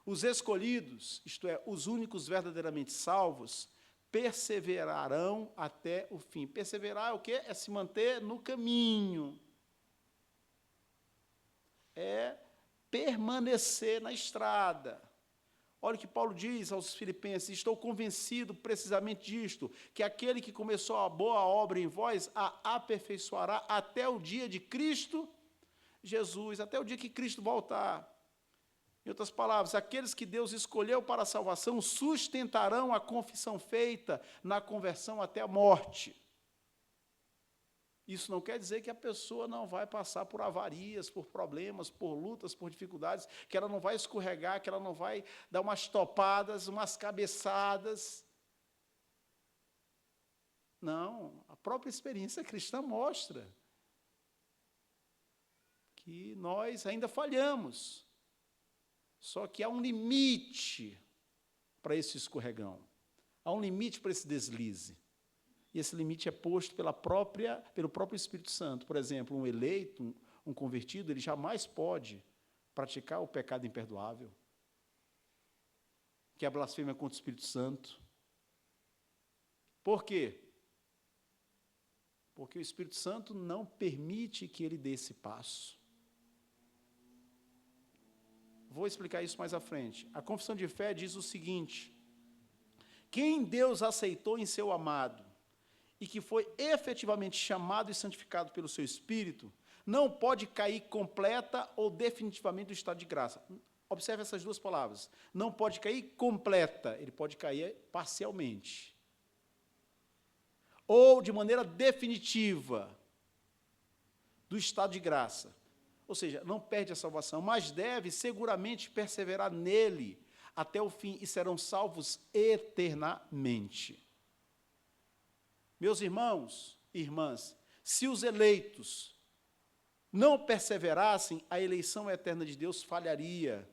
Speaker 1: Os escolhidos, isto é, os únicos verdadeiramente salvos, perseverarão até o fim. Perseverar é o quê? É se manter no caminho. É permanecer na estrada. Olha o que Paulo diz aos Filipenses: estou convencido precisamente disto, que aquele que começou a boa obra em vós a aperfeiçoará até o dia de Cristo Jesus, até o dia que Cristo voltar. Em outras palavras, aqueles que Deus escolheu para a salvação sustentarão a confissão feita na conversão até a morte. Isso não quer dizer que a pessoa não vai passar por avarias, por problemas, por lutas, por dificuldades, que ela não vai escorregar, que ela não vai dar umas topadas, umas cabeçadas. Não, a própria experiência cristã mostra que nós ainda falhamos. Só que há um limite para esse escorregão, há um limite para esse deslize. E esse limite é posto pelo próprio Espírito Santo. Por exemplo, um eleito, um convertido, ele jamais pode praticar o pecado imperdoável, que é a blasfêmia contra o Espírito Santo. Por quê? Porque o Espírito Santo não permite que ele dê esse passo. Vou explicar isso mais à frente. A confissão de fé diz o seguinte: quem Deus aceitou em seu amado e que foi efetivamente chamado e santificado pelo seu Espírito, não pode cair completa ou definitivamente do estado de graça. Observe essas duas palavras. Não pode cair completa, ele pode cair parcialmente. Ou de maneira definitiva do estado de graça. Ou seja, não perde a salvação, mas deve seguramente perseverar nele até o fim, e serão salvos eternamente. Meus irmãos e irmãs, se os eleitos não perseverassem, a eleição eterna de Deus falharia,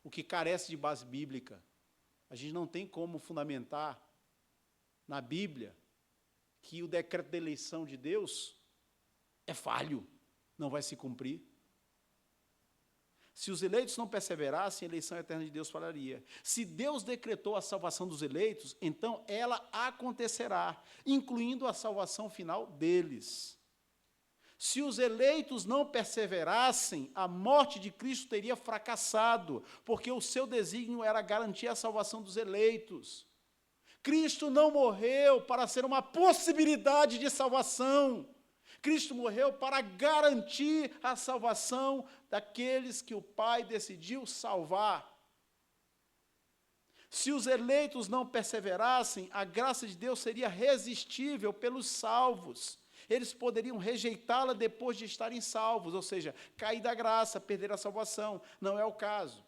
Speaker 1: o que carece de base bíblica. A gente não tem como fundamentar na Bíblia que o decreto da eleição de Deus é falho, não vai se cumprir. Se os eleitos não perseverassem, a eleição eterna de Deus falharia. Se Deus decretou a salvação dos eleitos, então ela acontecerá, incluindo a salvação final deles. Se os eleitos não perseverassem, a morte de Cristo teria fracassado, porque o seu desígnio era garantir a salvação dos eleitos. Cristo não morreu para ser uma possibilidade de salvação. Cristo morreu para garantir a salvação daqueles que o Pai decidiu salvar. Se os eleitos não perseverassem, a graça de Deus seria resistível pelos salvos, Eles poderiam rejeitá-la depois de estarem salvos, ou seja, cair da graça, perder a salvação. Não é o caso.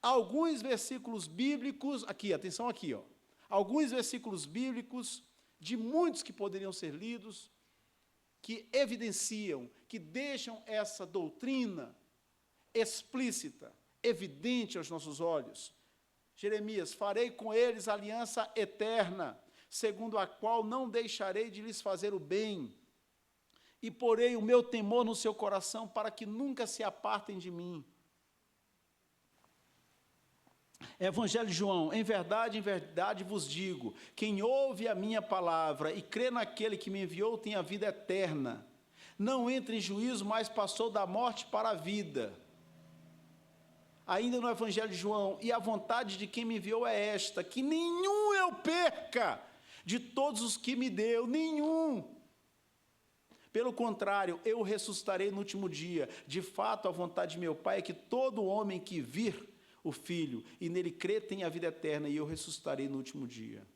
Speaker 1: Alguns versículos bíblicos, aqui, atenção aqui, ó. Alguns versículos bíblicos, de muitos que poderiam ser lidos, que evidenciam, que deixam essa doutrina explícita, evidente aos nossos olhos. Jeremias, farei com eles aliança eterna, segundo a qual não deixarei de lhes fazer o bem, e porei o meu temor no seu coração, para que nunca se apartem de mim. Evangelho de João, em verdade vos digo, quem ouve a minha palavra e crê naquele que me enviou tem a vida eterna. Não entra em juízo, mas passou da morte para a vida. Ainda no Evangelho de João, e a vontade de quem me enviou é esta, que nenhum eu perca de todos os que me deu, nenhum. Pelo contrário, eu ressuscitarei no último dia. De fato, a vontade de meu Pai é que todo homem que vir o Filho, e nele crê, tem a vida eterna, e eu ressuscitarei no último dia.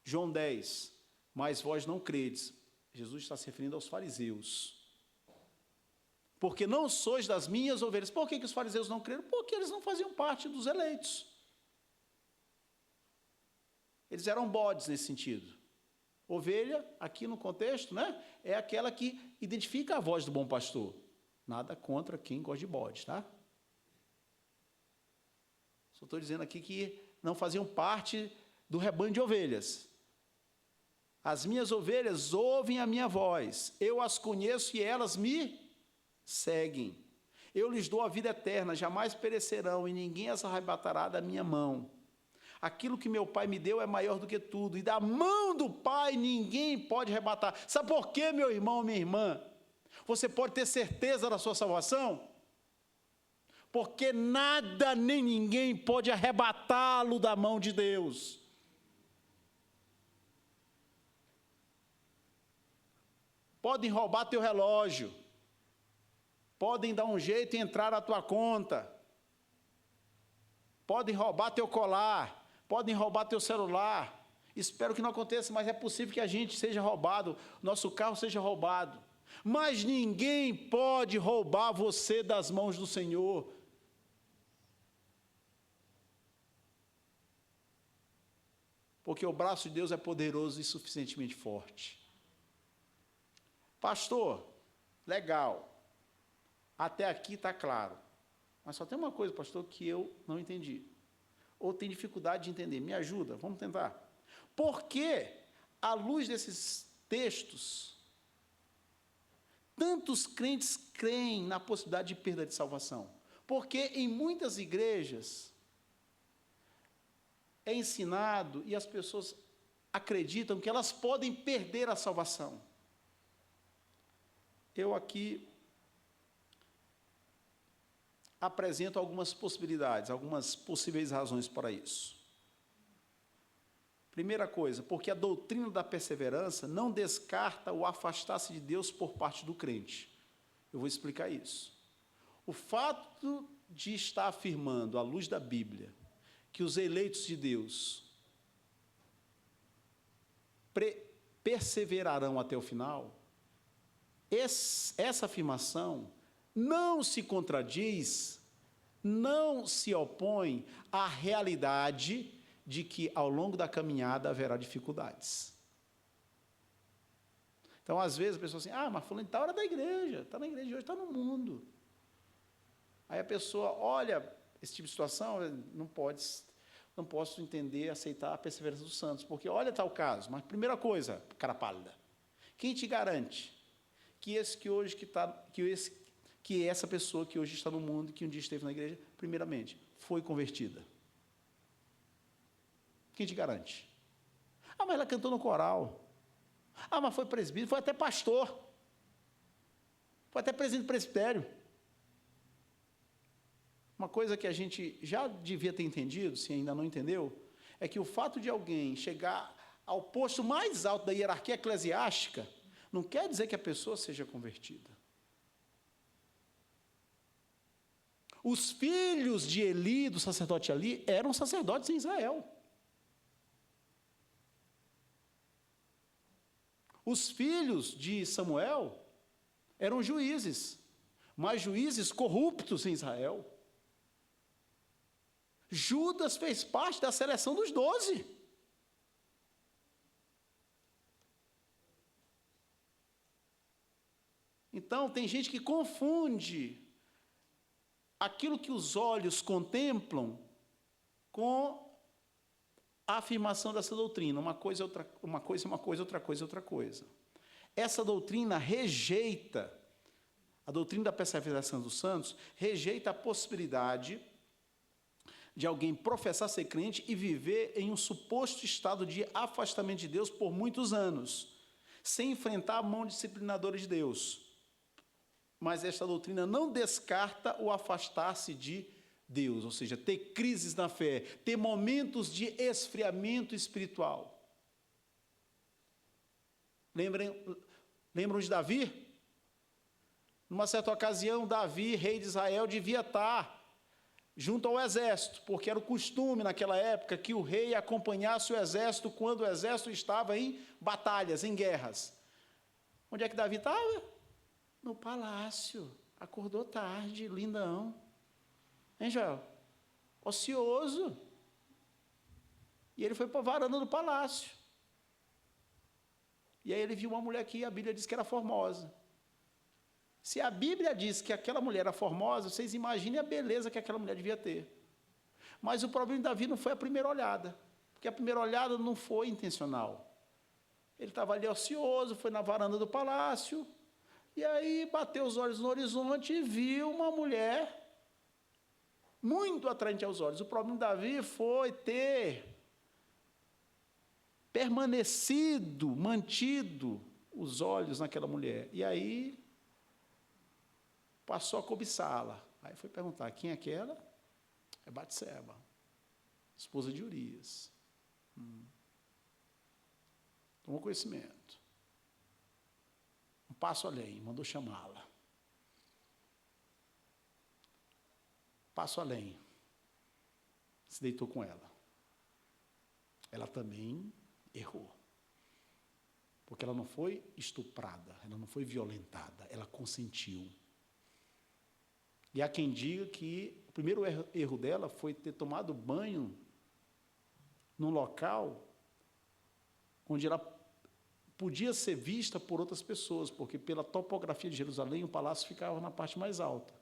Speaker 1: João 10, mas vós não credes. Jesus está se referindo aos fariseus. Porque não sois das minhas ovelhas. Por que os fariseus não creram? Porque eles não faziam parte dos eleitos. Eles eram bodes nesse sentido. Ovelha, aqui no contexto, né, é aquela que identifica a voz do bom pastor. Nada contra quem gosta de bodes, tá? Só estou dizendo aqui que não faziam parte do rebanho de ovelhas. As minhas ovelhas ouvem a minha voz, eu as conheço e elas me seguem. Eu lhes dou a vida eterna, jamais perecerão, e ninguém as arrebatará da minha mão. Aquilo que meu Pai me deu é maior do que tudo, e da mão do Pai ninguém pode arrebatar. Sabe por quê, meu irmão, minha irmã? Você pode ter certeza da sua salvação? Porque nada nem ninguém pode arrebatá-lo da mão de Deus. Podem roubar teu relógio, podem dar um jeito e entrar na tua conta, podem roubar teu colar, podem roubar teu celular. Espero que não aconteça, mas é possível que a gente seja roubado, nosso carro seja roubado. Mas ninguém pode roubar você das mãos do Senhor. Porque o braço de Deus é poderoso e suficientemente forte. Pastor, legal. Até aqui está claro. Mas só tem uma coisa, pastor, que eu não entendi. Ou tenho dificuldade de entender. Me ajuda, vamos tentar. Por que, à luz desses textos, tantos crentes creem na possibilidade de perda de salvação? Porque em muitas igrejas é ensinado e as pessoas acreditam que elas podem perder a salvação. Eu aqui apresento algumas possibilidades, algumas possíveis razões para isso. Primeira coisa, porque a doutrina da perseverança não descarta o afastar-se de Deus por parte do crente. Eu vou explicar isso. O fato de estar afirmando, à luz da Bíblia, que os eleitos de Deus perseverarão até o final, essa afirmação não se contradiz, não se opõe à realidade de que ao longo da caminhada haverá dificuldades. Então, às vezes, a pessoa assim, mas fulano está hora da igreja, está na igreja de hoje, está no mundo. Aí a pessoa olha esse tipo de situação, não posso entender, aceitar a perseverança dos santos, porque olha tal caso, mas primeira coisa, cara pálida, quem te garante que essa pessoa que hoje está no mundo, que um dia esteve na igreja, primeiramente, foi convertida? Quem te garante? Mas ela cantou no coral. Mas foi presbítero, foi até pastor. Foi até presidente do presbitério. Uma coisa que a gente já devia ter entendido, se ainda não entendeu, é que o fato de alguém chegar ao posto mais alto da hierarquia eclesiástica não quer dizer que a pessoa seja convertida. Os filhos de Eli, do sacerdote Eli, eram sacerdotes em Israel. Os filhos de Samuel eram juízes, mas juízes corruptos em Israel. Judas fez parte da seleção dos 12. Então, tem gente que confunde aquilo que os olhos contemplam com a afirmação dessa doutrina. Uma coisa, outra coisa. Essa doutrina rejeita, a doutrina da perseveração dos santos, rejeita a possibilidade de alguém professar ser crente e viver em um suposto estado de afastamento de Deus por muitos anos, sem enfrentar a mão disciplinadora de Deus. Mas esta doutrina não descarta o afastar-se de Deus, ou seja, ter crises na fé, ter momentos de esfriamento espiritual. Lembram de Davi? Numa certa ocasião, Davi, rei de Israel, devia estar junto ao exército, porque era o costume naquela época que o rei acompanhasse o exército quando o exército estava em batalhas, em guerras. Onde é que Davi estava? No palácio. Acordou tarde, lindão. Hein, Joel? Ocioso. E ele foi para a varanda do palácio. E aí ele viu uma mulher que a Bíblia diz que era formosa. Se a Bíblia diz que aquela mulher era formosa, vocês imaginem a beleza que aquela mulher devia ter. Mas o problema de Davi não foi a primeira olhada, porque a primeira olhada não foi intencional. Ele estava ali ocioso, foi na varanda do palácio, e aí bateu os olhos no horizonte e viu uma mulher muito atraente aos olhos. O problema de Davi foi ter mantido os olhos naquela mulher. E aí passou a cobiçá-la. Aí foi perguntar, quem é aquela? É Batseba, esposa de Urias. Tomou conhecimento. Um passo além, mandou chamá-la. Passo além. Se deitou com ela. Ela também errou. Porque ela não foi estuprada, ela não foi violentada, ela consentiu. E há quem diga que o primeiro erro dela foi ter tomado banho num local onde ela podia ser vista por outras pessoas, porque pela topografia de Jerusalém, o palácio ficava na parte mais alta.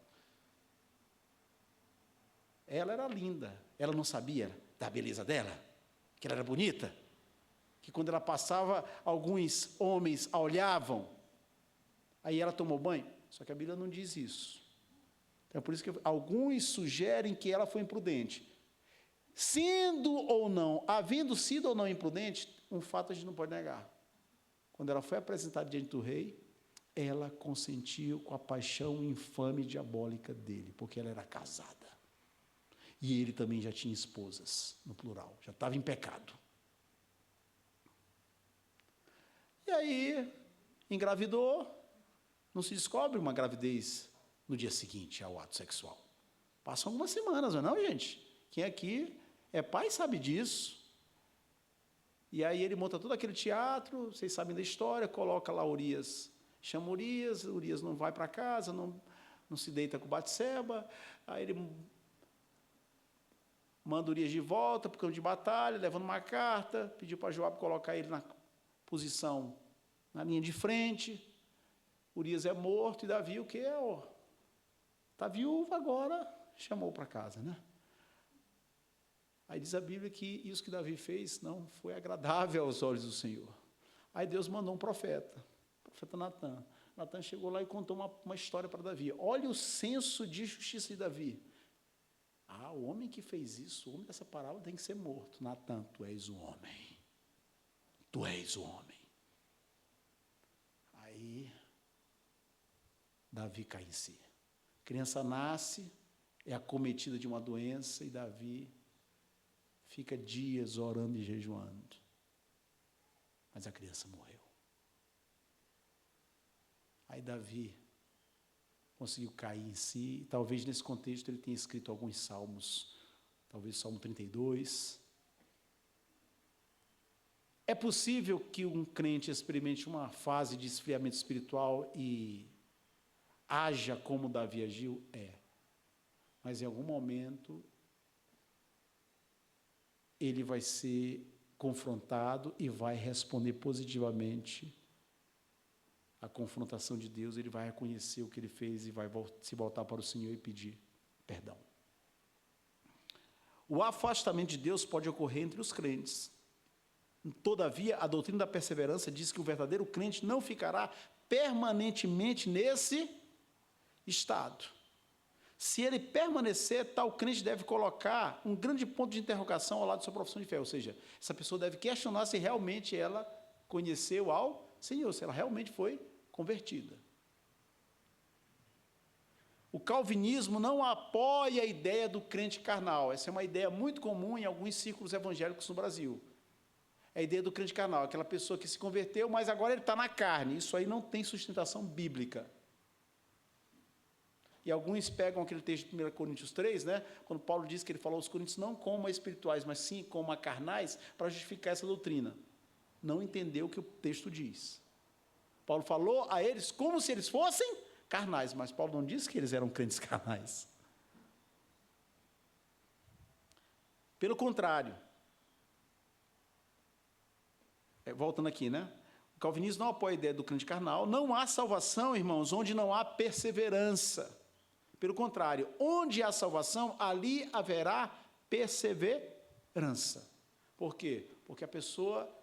Speaker 1: Ela era linda, ela não sabia da beleza dela, que ela era bonita, que quando ela passava, alguns homens a olhavam, aí ela tomou banho, só que a Bíblia não diz isso. Então, é por isso que alguns sugerem que ela foi imprudente. Sendo ou não, havendo sido ou não imprudente, um fato a gente não pode negar. Quando ela foi apresentada diante do rei, ela consentiu com a paixão infame e diabólica dele, porque ela era casada. E ele também já tinha esposas, no plural, já estava em pecado. E aí, engravidou, não se descobre uma gravidez no dia seguinte ao ato sexual. Passam algumas semanas, não é não, gente? Quem aqui é pai sabe disso. E aí ele monta todo aquele teatro, vocês sabem da história, coloca lá Urias, chama Urias não vai para casa, não se deita com Batseba, aí ele manda Urias de volta para o campo de batalha, levando uma carta, pediu para Joabe colocar ele na posição, na linha de frente. Urias é morto e Davi o que é? Está viúvo agora, chamou para casa, né? Aí diz a Bíblia que isso que Davi fez não foi agradável aos olhos do Senhor. Aí Deus mandou um profeta, o profeta Natan. Natan chegou lá e contou uma história para Davi. Olha o senso de justiça de Davi. Ah, o homem que fez isso, o homem dessa parábola tem que ser morto. Natan, tu és o homem. Tu és o homem. Aí, Davi cai em si. A criança nasce, é acometida de uma doença e Davi fica dias orando e jejuando. Mas a criança morreu. Aí Davi conseguiu cair em si, e talvez nesse contexto ele tenha escrito alguns salmos, talvez Salmo 32. É possível que um crente experimente uma fase de esfriamento espiritual e haja como Davi agiu? É. Mas em algum momento ele vai ser confrontado e vai responder positivamente à confrontação de Deus. Ele vai reconhecer o que ele fez e vai se voltar para o Senhor e pedir perdão. O afastamento de Deus pode ocorrer entre os crentes. Todavia, a doutrina da perseverança diz que o verdadeiro crente não ficará permanentemente nesse estado. Se ele permanecer, tal crente deve colocar um grande ponto de interrogação ao lado da sua profissão de fé, ou seja, essa pessoa deve questionar se realmente ela conheceu ao Senhor, se ela realmente foi convertida. O calvinismo não apoia a ideia do crente carnal. Essa é uma ideia muito comum em alguns círculos evangélicos no Brasil. É a ideia do crente carnal, aquela pessoa que se converteu, mas agora ele está na carne. Isso aí não tem sustentação bíblica. E alguns pegam aquele texto de 1 Coríntios 3, né, quando Paulo diz que ele falou aos coríntios não como a espirituais, mas sim como a carnais, para justificar essa doutrina. Não entendeu o que o texto diz. Paulo falou a eles como se eles fossem carnais, mas Paulo não disse que eles eram crentes carnais. Pelo contrário, voltando aqui, né? O calvinismo não apoia a ideia do crente carnal. Não há salvação, irmãos, onde não há perseverança. Pelo contrário, onde há salvação, ali haverá perseverança. Por quê? Porque a pessoa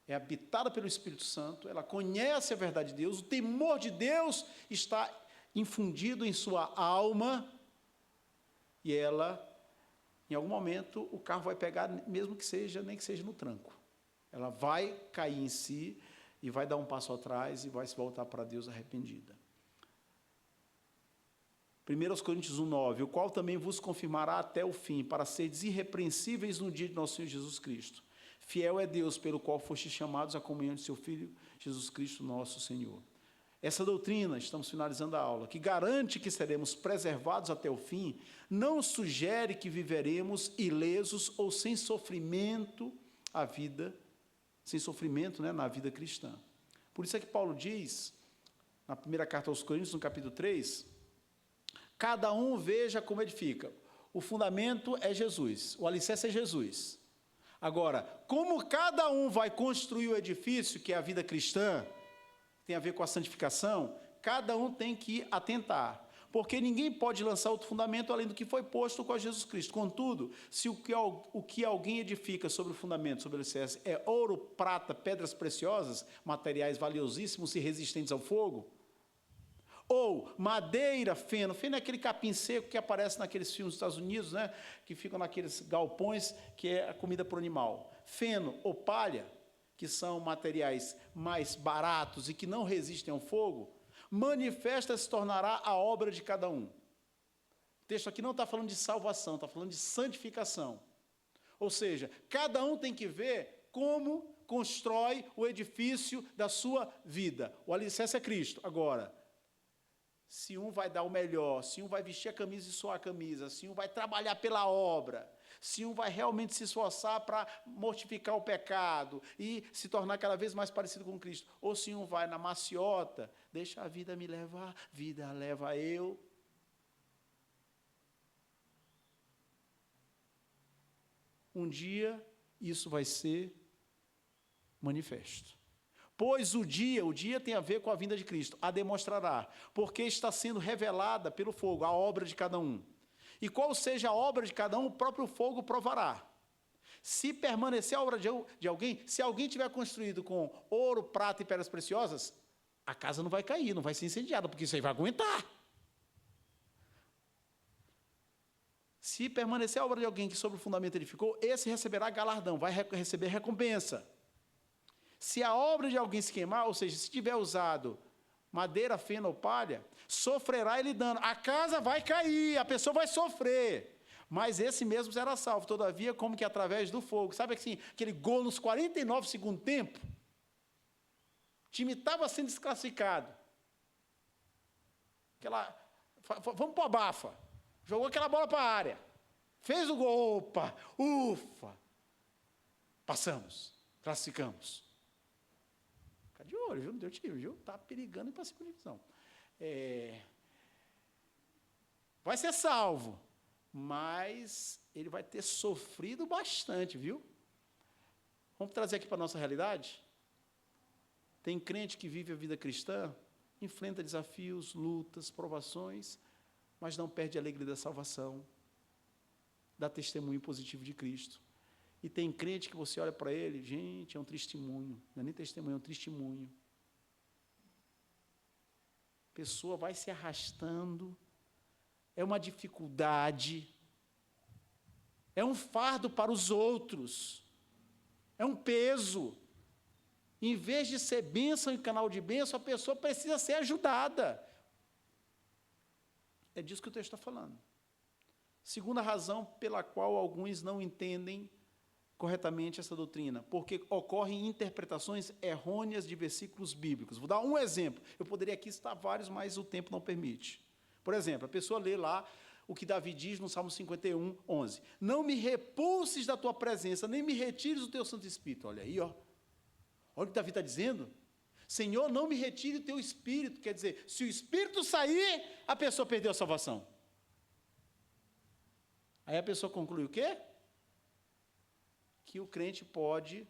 Speaker 1: é habitada pelo Espírito Santo, ela conhece a verdade de Deus, o temor de Deus está infundido em sua alma, e ela, em algum momento, o carro vai pegar, mesmo que seja, nem que seja no tranco. Ela vai cair em si, e vai dar um passo atrás, e vai se voltar para Deus arrependida. 1 Coríntios 1,9, o qual também vos confirmará até o fim, para seres irrepreensíveis no dia de nosso Senhor Jesus Cristo. Fiel é Deus, pelo qual fostes chamados à comunhão de seu Filho, Jesus Cristo, nosso Senhor. Essa doutrina, estamos finalizando a aula, que garante que seremos preservados até o fim, não sugere que viveremos ilesos ou sem sofrimento a vida, sem sofrimento, né, na vida cristã. Por isso é que Paulo diz, na primeira carta aos Coríntios, no capítulo 3, cada um veja como edifica. O fundamento é Jesus, o alicerce é Jesus. Agora, como cada um vai construir o edifício, que é a vida cristã, tem a ver com a santificação, cada um tem que atentar. Porque ninguém pode lançar outro fundamento além do que foi posto com Jesus Cristo. Contudo, se o que alguém edifica sobre o fundamento, sobre o alicerce, é ouro, prata, pedras preciosas, materiais valiosíssimos e resistentes ao fogo, ou madeira, feno é aquele capim seco que aparece naqueles filmes dos Estados Unidos, né, que ficam naqueles galpões, que é a comida para o animal. Feno ou palha, que são materiais mais baratos e que não resistem ao fogo, manifesta se tornará a obra de cada um. O texto aqui não está falando de salvação, está falando de santificação. Ou seja, cada um tem que ver como constrói o edifício da sua vida. O alicerce é Cristo. Agora, se um vai dar o melhor, se um vai vestir a camisa e suar a camisa, se um vai trabalhar pela obra, se um vai realmente se esforçar para mortificar o pecado e se tornar cada vez mais parecido com Cristo, ou se um vai na maciota, deixa a vida me levar, vida leva eu. Um dia isso vai ser manifesto. Pois o dia tem a ver com a vinda de Cristo, a demonstrará, porque está sendo revelada pelo fogo a obra de cada um. E qual seja a obra de cada um, o próprio fogo provará. Se permanecer a obra de alguém, se alguém tiver construído com ouro, prata e pedras preciosas, a casa não vai cair, não vai ser incendiada, porque isso aí vai aguentar. Se permanecer a obra de alguém que sobre o fundamento edificou, esse receberá galardão, vai receber recompensa. Se a obra de alguém se queimar, ou seja, se tiver usado madeira, feno ou palha, sofrerá ele dano. A casa vai cair, a pessoa vai sofrer, mas esse mesmo será salvo. Todavia, como que através do fogo. Sabe assim, aquele gol nos 49 segundos tempo? O time estava sendo desclassificado. Vamos para o abafa. Jogou aquela bola para a área. Fez o gol, opa, ufa. Passamos. classificamos. Fica de olho, viu? Não deu time, viu? Está perigando ir para a segunda divisão. Vai ser salvo, mas ele vai ter sofrido bastante, viu? Vamos trazer aqui para a nossa realidade? Tem crente que vive a vida cristã, enfrenta desafios, lutas, provações, mas não perde a alegria da salvação, dá testemunho positivo de Cristo. E tem crente que você olha para ele, gente, é um testemunho, não é nem testemunho, é um testemunho. A pessoa vai se arrastando, é uma dificuldade, é um fardo para os outros, é um peso. Em vez de ser bênção e canal de bênção, a pessoa precisa ser ajudada. É disso que o texto está falando. Segunda razão pela qual alguns não entendem corretamente essa doutrina, porque ocorrem interpretações errôneas de versículos bíblicos. Vou dar um exemplo. Eu poderia aqui citar vários, mas o tempo não permite. Por exemplo, a pessoa lê lá o que Davi diz no Salmo 51, 11. Não me repulses da tua presença, nem me retires o teu Santo Espírito. Olha aí, ó. Olha o que Davi está dizendo. Senhor, não me retire o teu Espírito. Quer dizer, se o Espírito sair, a pessoa perdeu a salvação. Aí a pessoa conclui o quê? Que o crente pode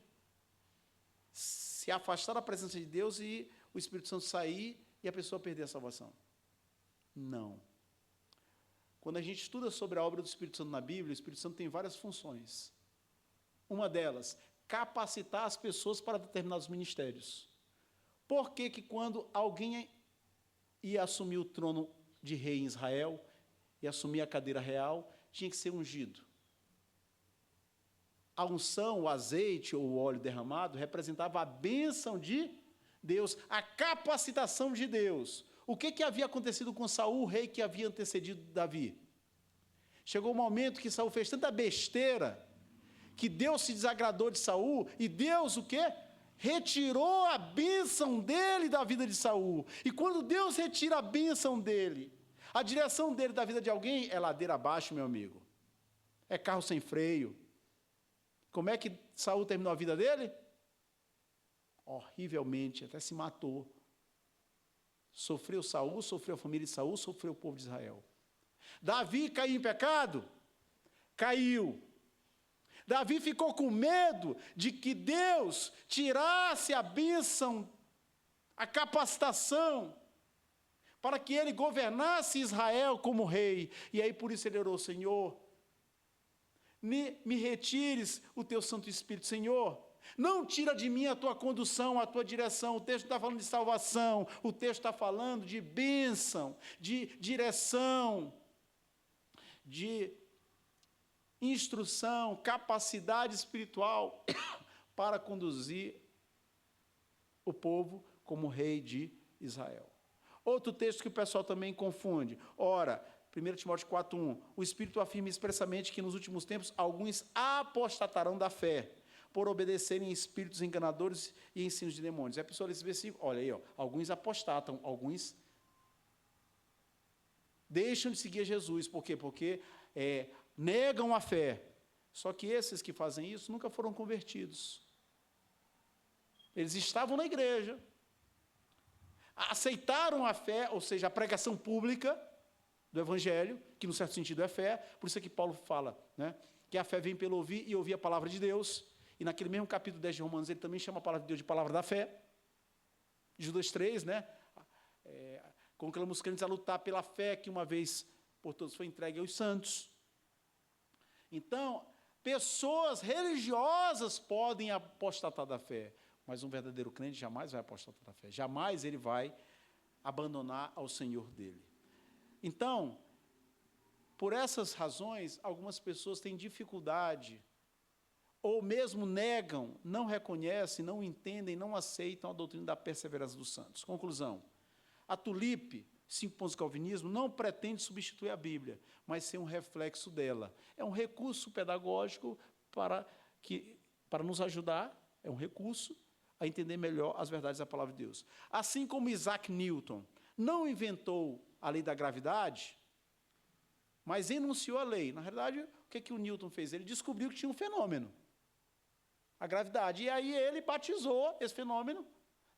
Speaker 1: se afastar da presença de Deus e o Espírito Santo sair e a pessoa perder a salvação. Não. Quando a gente estuda sobre a obra do Espírito Santo na Bíblia, o Espírito Santo tem várias funções. Uma delas, capacitar as pessoas para determinados ministérios. Por que que quando alguém ia assumir o trono de rei em Israel, e assumir a cadeira real, tinha que ser ungido? A unção, o azeite ou o óleo derramado representava a bênção de Deus, a capacitação de Deus. O que havia acontecido com Saul, o rei que havia antecedido Davi? Chegou um momento que Saul fez tanta besteira, que Deus se desagradou de Saul, e Deus o quê? Retirou a bênção dele da vida de Saul. E quando Deus retira a bênção dele, a direção dele da vida de alguém é ladeira abaixo, meu amigo. É carro sem freio. Como é que Saul terminou a vida dele? Horrivelmente, até se matou. Sofreu Saul, sofreu a família de Saul, sofreu o povo de Israel. Davi caiu em pecado? Caiu. Davi ficou com medo de que Deus tirasse a bênção, a capacitação, para que ele governasse Israel como rei. E aí por isso ele orou: Senhor, me retires o teu Santo Espírito, Senhor. Não tira de mim a tua condução, a tua direção. O texto está falando de salvação, o texto está falando de bênção, de direção, de instrução, capacidade espiritual para conduzir o povo como rei de Israel. Outro texto que o pessoal também confunde. Ora, 1 Timóteo 4:1, o Espírito afirma expressamente que nos últimos tempos alguns apostatarão da fé, por obedecerem espíritos enganadores e ensinos de demônios. Aí a pessoa lê esse versículo, olha aí, ó, alguns apostatam, alguns deixam de seguir Jesus. Por quê? Porque negam a fé. Só que esses que fazem isso nunca foram convertidos. Eles estavam na igreja, aceitaram a fé, ou seja, a pregação pública do Evangelho, que no certo sentido é fé. Por isso é que Paulo fala, né, que a fé vem pelo ouvir e ouvir a palavra de Deus. E naquele mesmo capítulo 10 de Romanos, ele também chama a palavra de Deus de palavra da fé. Judas 3, né, conclama os crentes a lutar pela fé que uma vez por todos foi entregue aos santos. Então, pessoas religiosas podem apostatar da fé, mas um verdadeiro crente jamais vai apostatar da fé, jamais ele vai abandonar ao Senhor dele. Então, por essas razões, algumas pessoas têm dificuldade, ou mesmo negam, não reconhecem, não entendem, não aceitam a doutrina da perseverança dos santos. Conclusão: a Tulipe, 5 pontos do calvinismo, não pretende substituir a Bíblia, mas ser um reflexo dela. É um recurso pedagógico para nos ajudar, é um recurso a entender melhor as verdades da palavra de Deus. Assim como Isaac Newton não inventou a lei da gravidade, mas enunciou a lei. Na realidade, o que o Newton fez? Ele descobriu que tinha um fenômeno. a gravidade. E aí ele batizou esse fenômeno,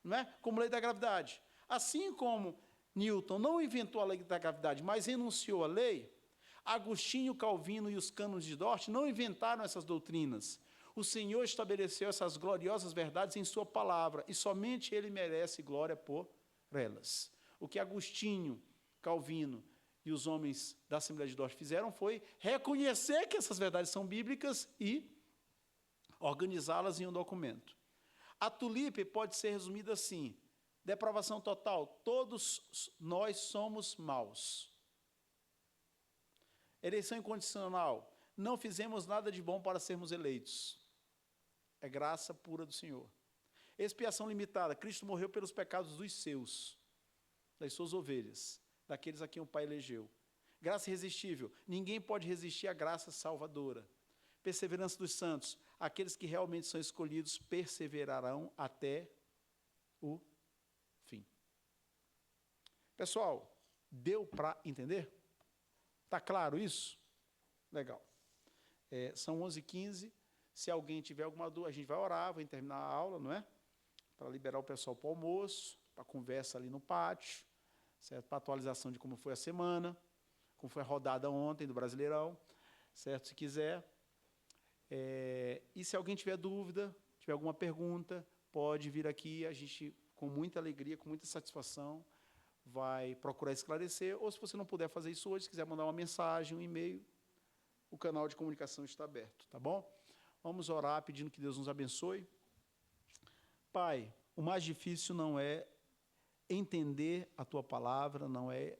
Speaker 1: não é? Como lei da gravidade. Assim como Newton não inventou a lei da gravidade, mas enunciou a lei, Agostinho, Calvino e os cânones de Dort não inventaram essas doutrinas. O Senhor estabeleceu essas gloriosas verdades em sua palavra, e somente Ele merece glória por elas. O que Agostinho, Calvino e os homens da Assembleia de Dort fizeram foi reconhecer que essas verdades são bíblicas e organizá-las em um documento. A tulipe pode ser resumida assim: depravação total, todos nós somos maus. Eleição incondicional, não fizemos nada de bom para sermos eleitos. É graça pura do Senhor. Expiação limitada, Cristo morreu pelos pecados dos seus, das suas ovelhas, daqueles a quem o Pai elegeu. Graça irresistível, ninguém pode resistir à graça salvadora. Perseverança dos santos, aqueles que realmente são escolhidos perseverarão até o fim. Pessoal, deu para entender? Está claro isso? Legal. São 11h15. Se alguém tiver alguma dúvida, a gente vai orar, vai terminar a aula, não é? Para liberar o pessoal para o almoço, para a conversa ali no pátio, certo? Para a atualização de como foi a semana, como foi a rodada ontem do Brasileirão, certo? Se quiser. E se alguém tiver dúvida, tiver alguma pergunta, pode vir aqui, a gente, com muita alegria, com muita satisfação, vai procurar esclarecer, ou se você não puder fazer isso hoje, se quiser mandar uma mensagem, um e-mail, o canal de comunicação está aberto, tá bom? Vamos orar pedindo que Deus nos abençoe. Pai, o mais difícil não é entender a Tua palavra, não é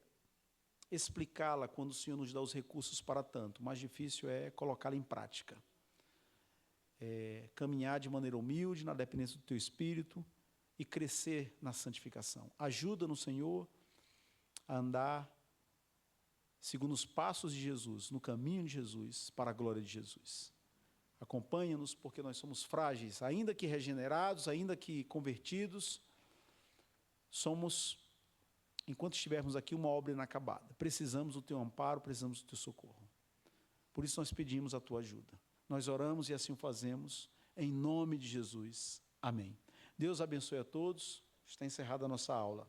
Speaker 1: explicá-la quando o Senhor nos dá os recursos para tanto. O mais difícil é colocá-la em prática. Caminhar de maneira humilde, na dependência do Teu Espírito e crescer na santificação. Ajuda-nos, Senhor, a andar segundo os passos de Jesus, no caminho de Jesus, para a glória de Jesus. Acompanha-nos, porque nós somos frágeis, ainda que regenerados, ainda que convertidos, somos, enquanto estivermos aqui, uma obra inacabada. Precisamos do Teu amparo, precisamos do Teu socorro. Por isso nós pedimos a Tua ajuda. Nós oramos e assim o fazemos, em nome de Jesus. Amém. Deus abençoe a todos. Está encerrada a nossa aula.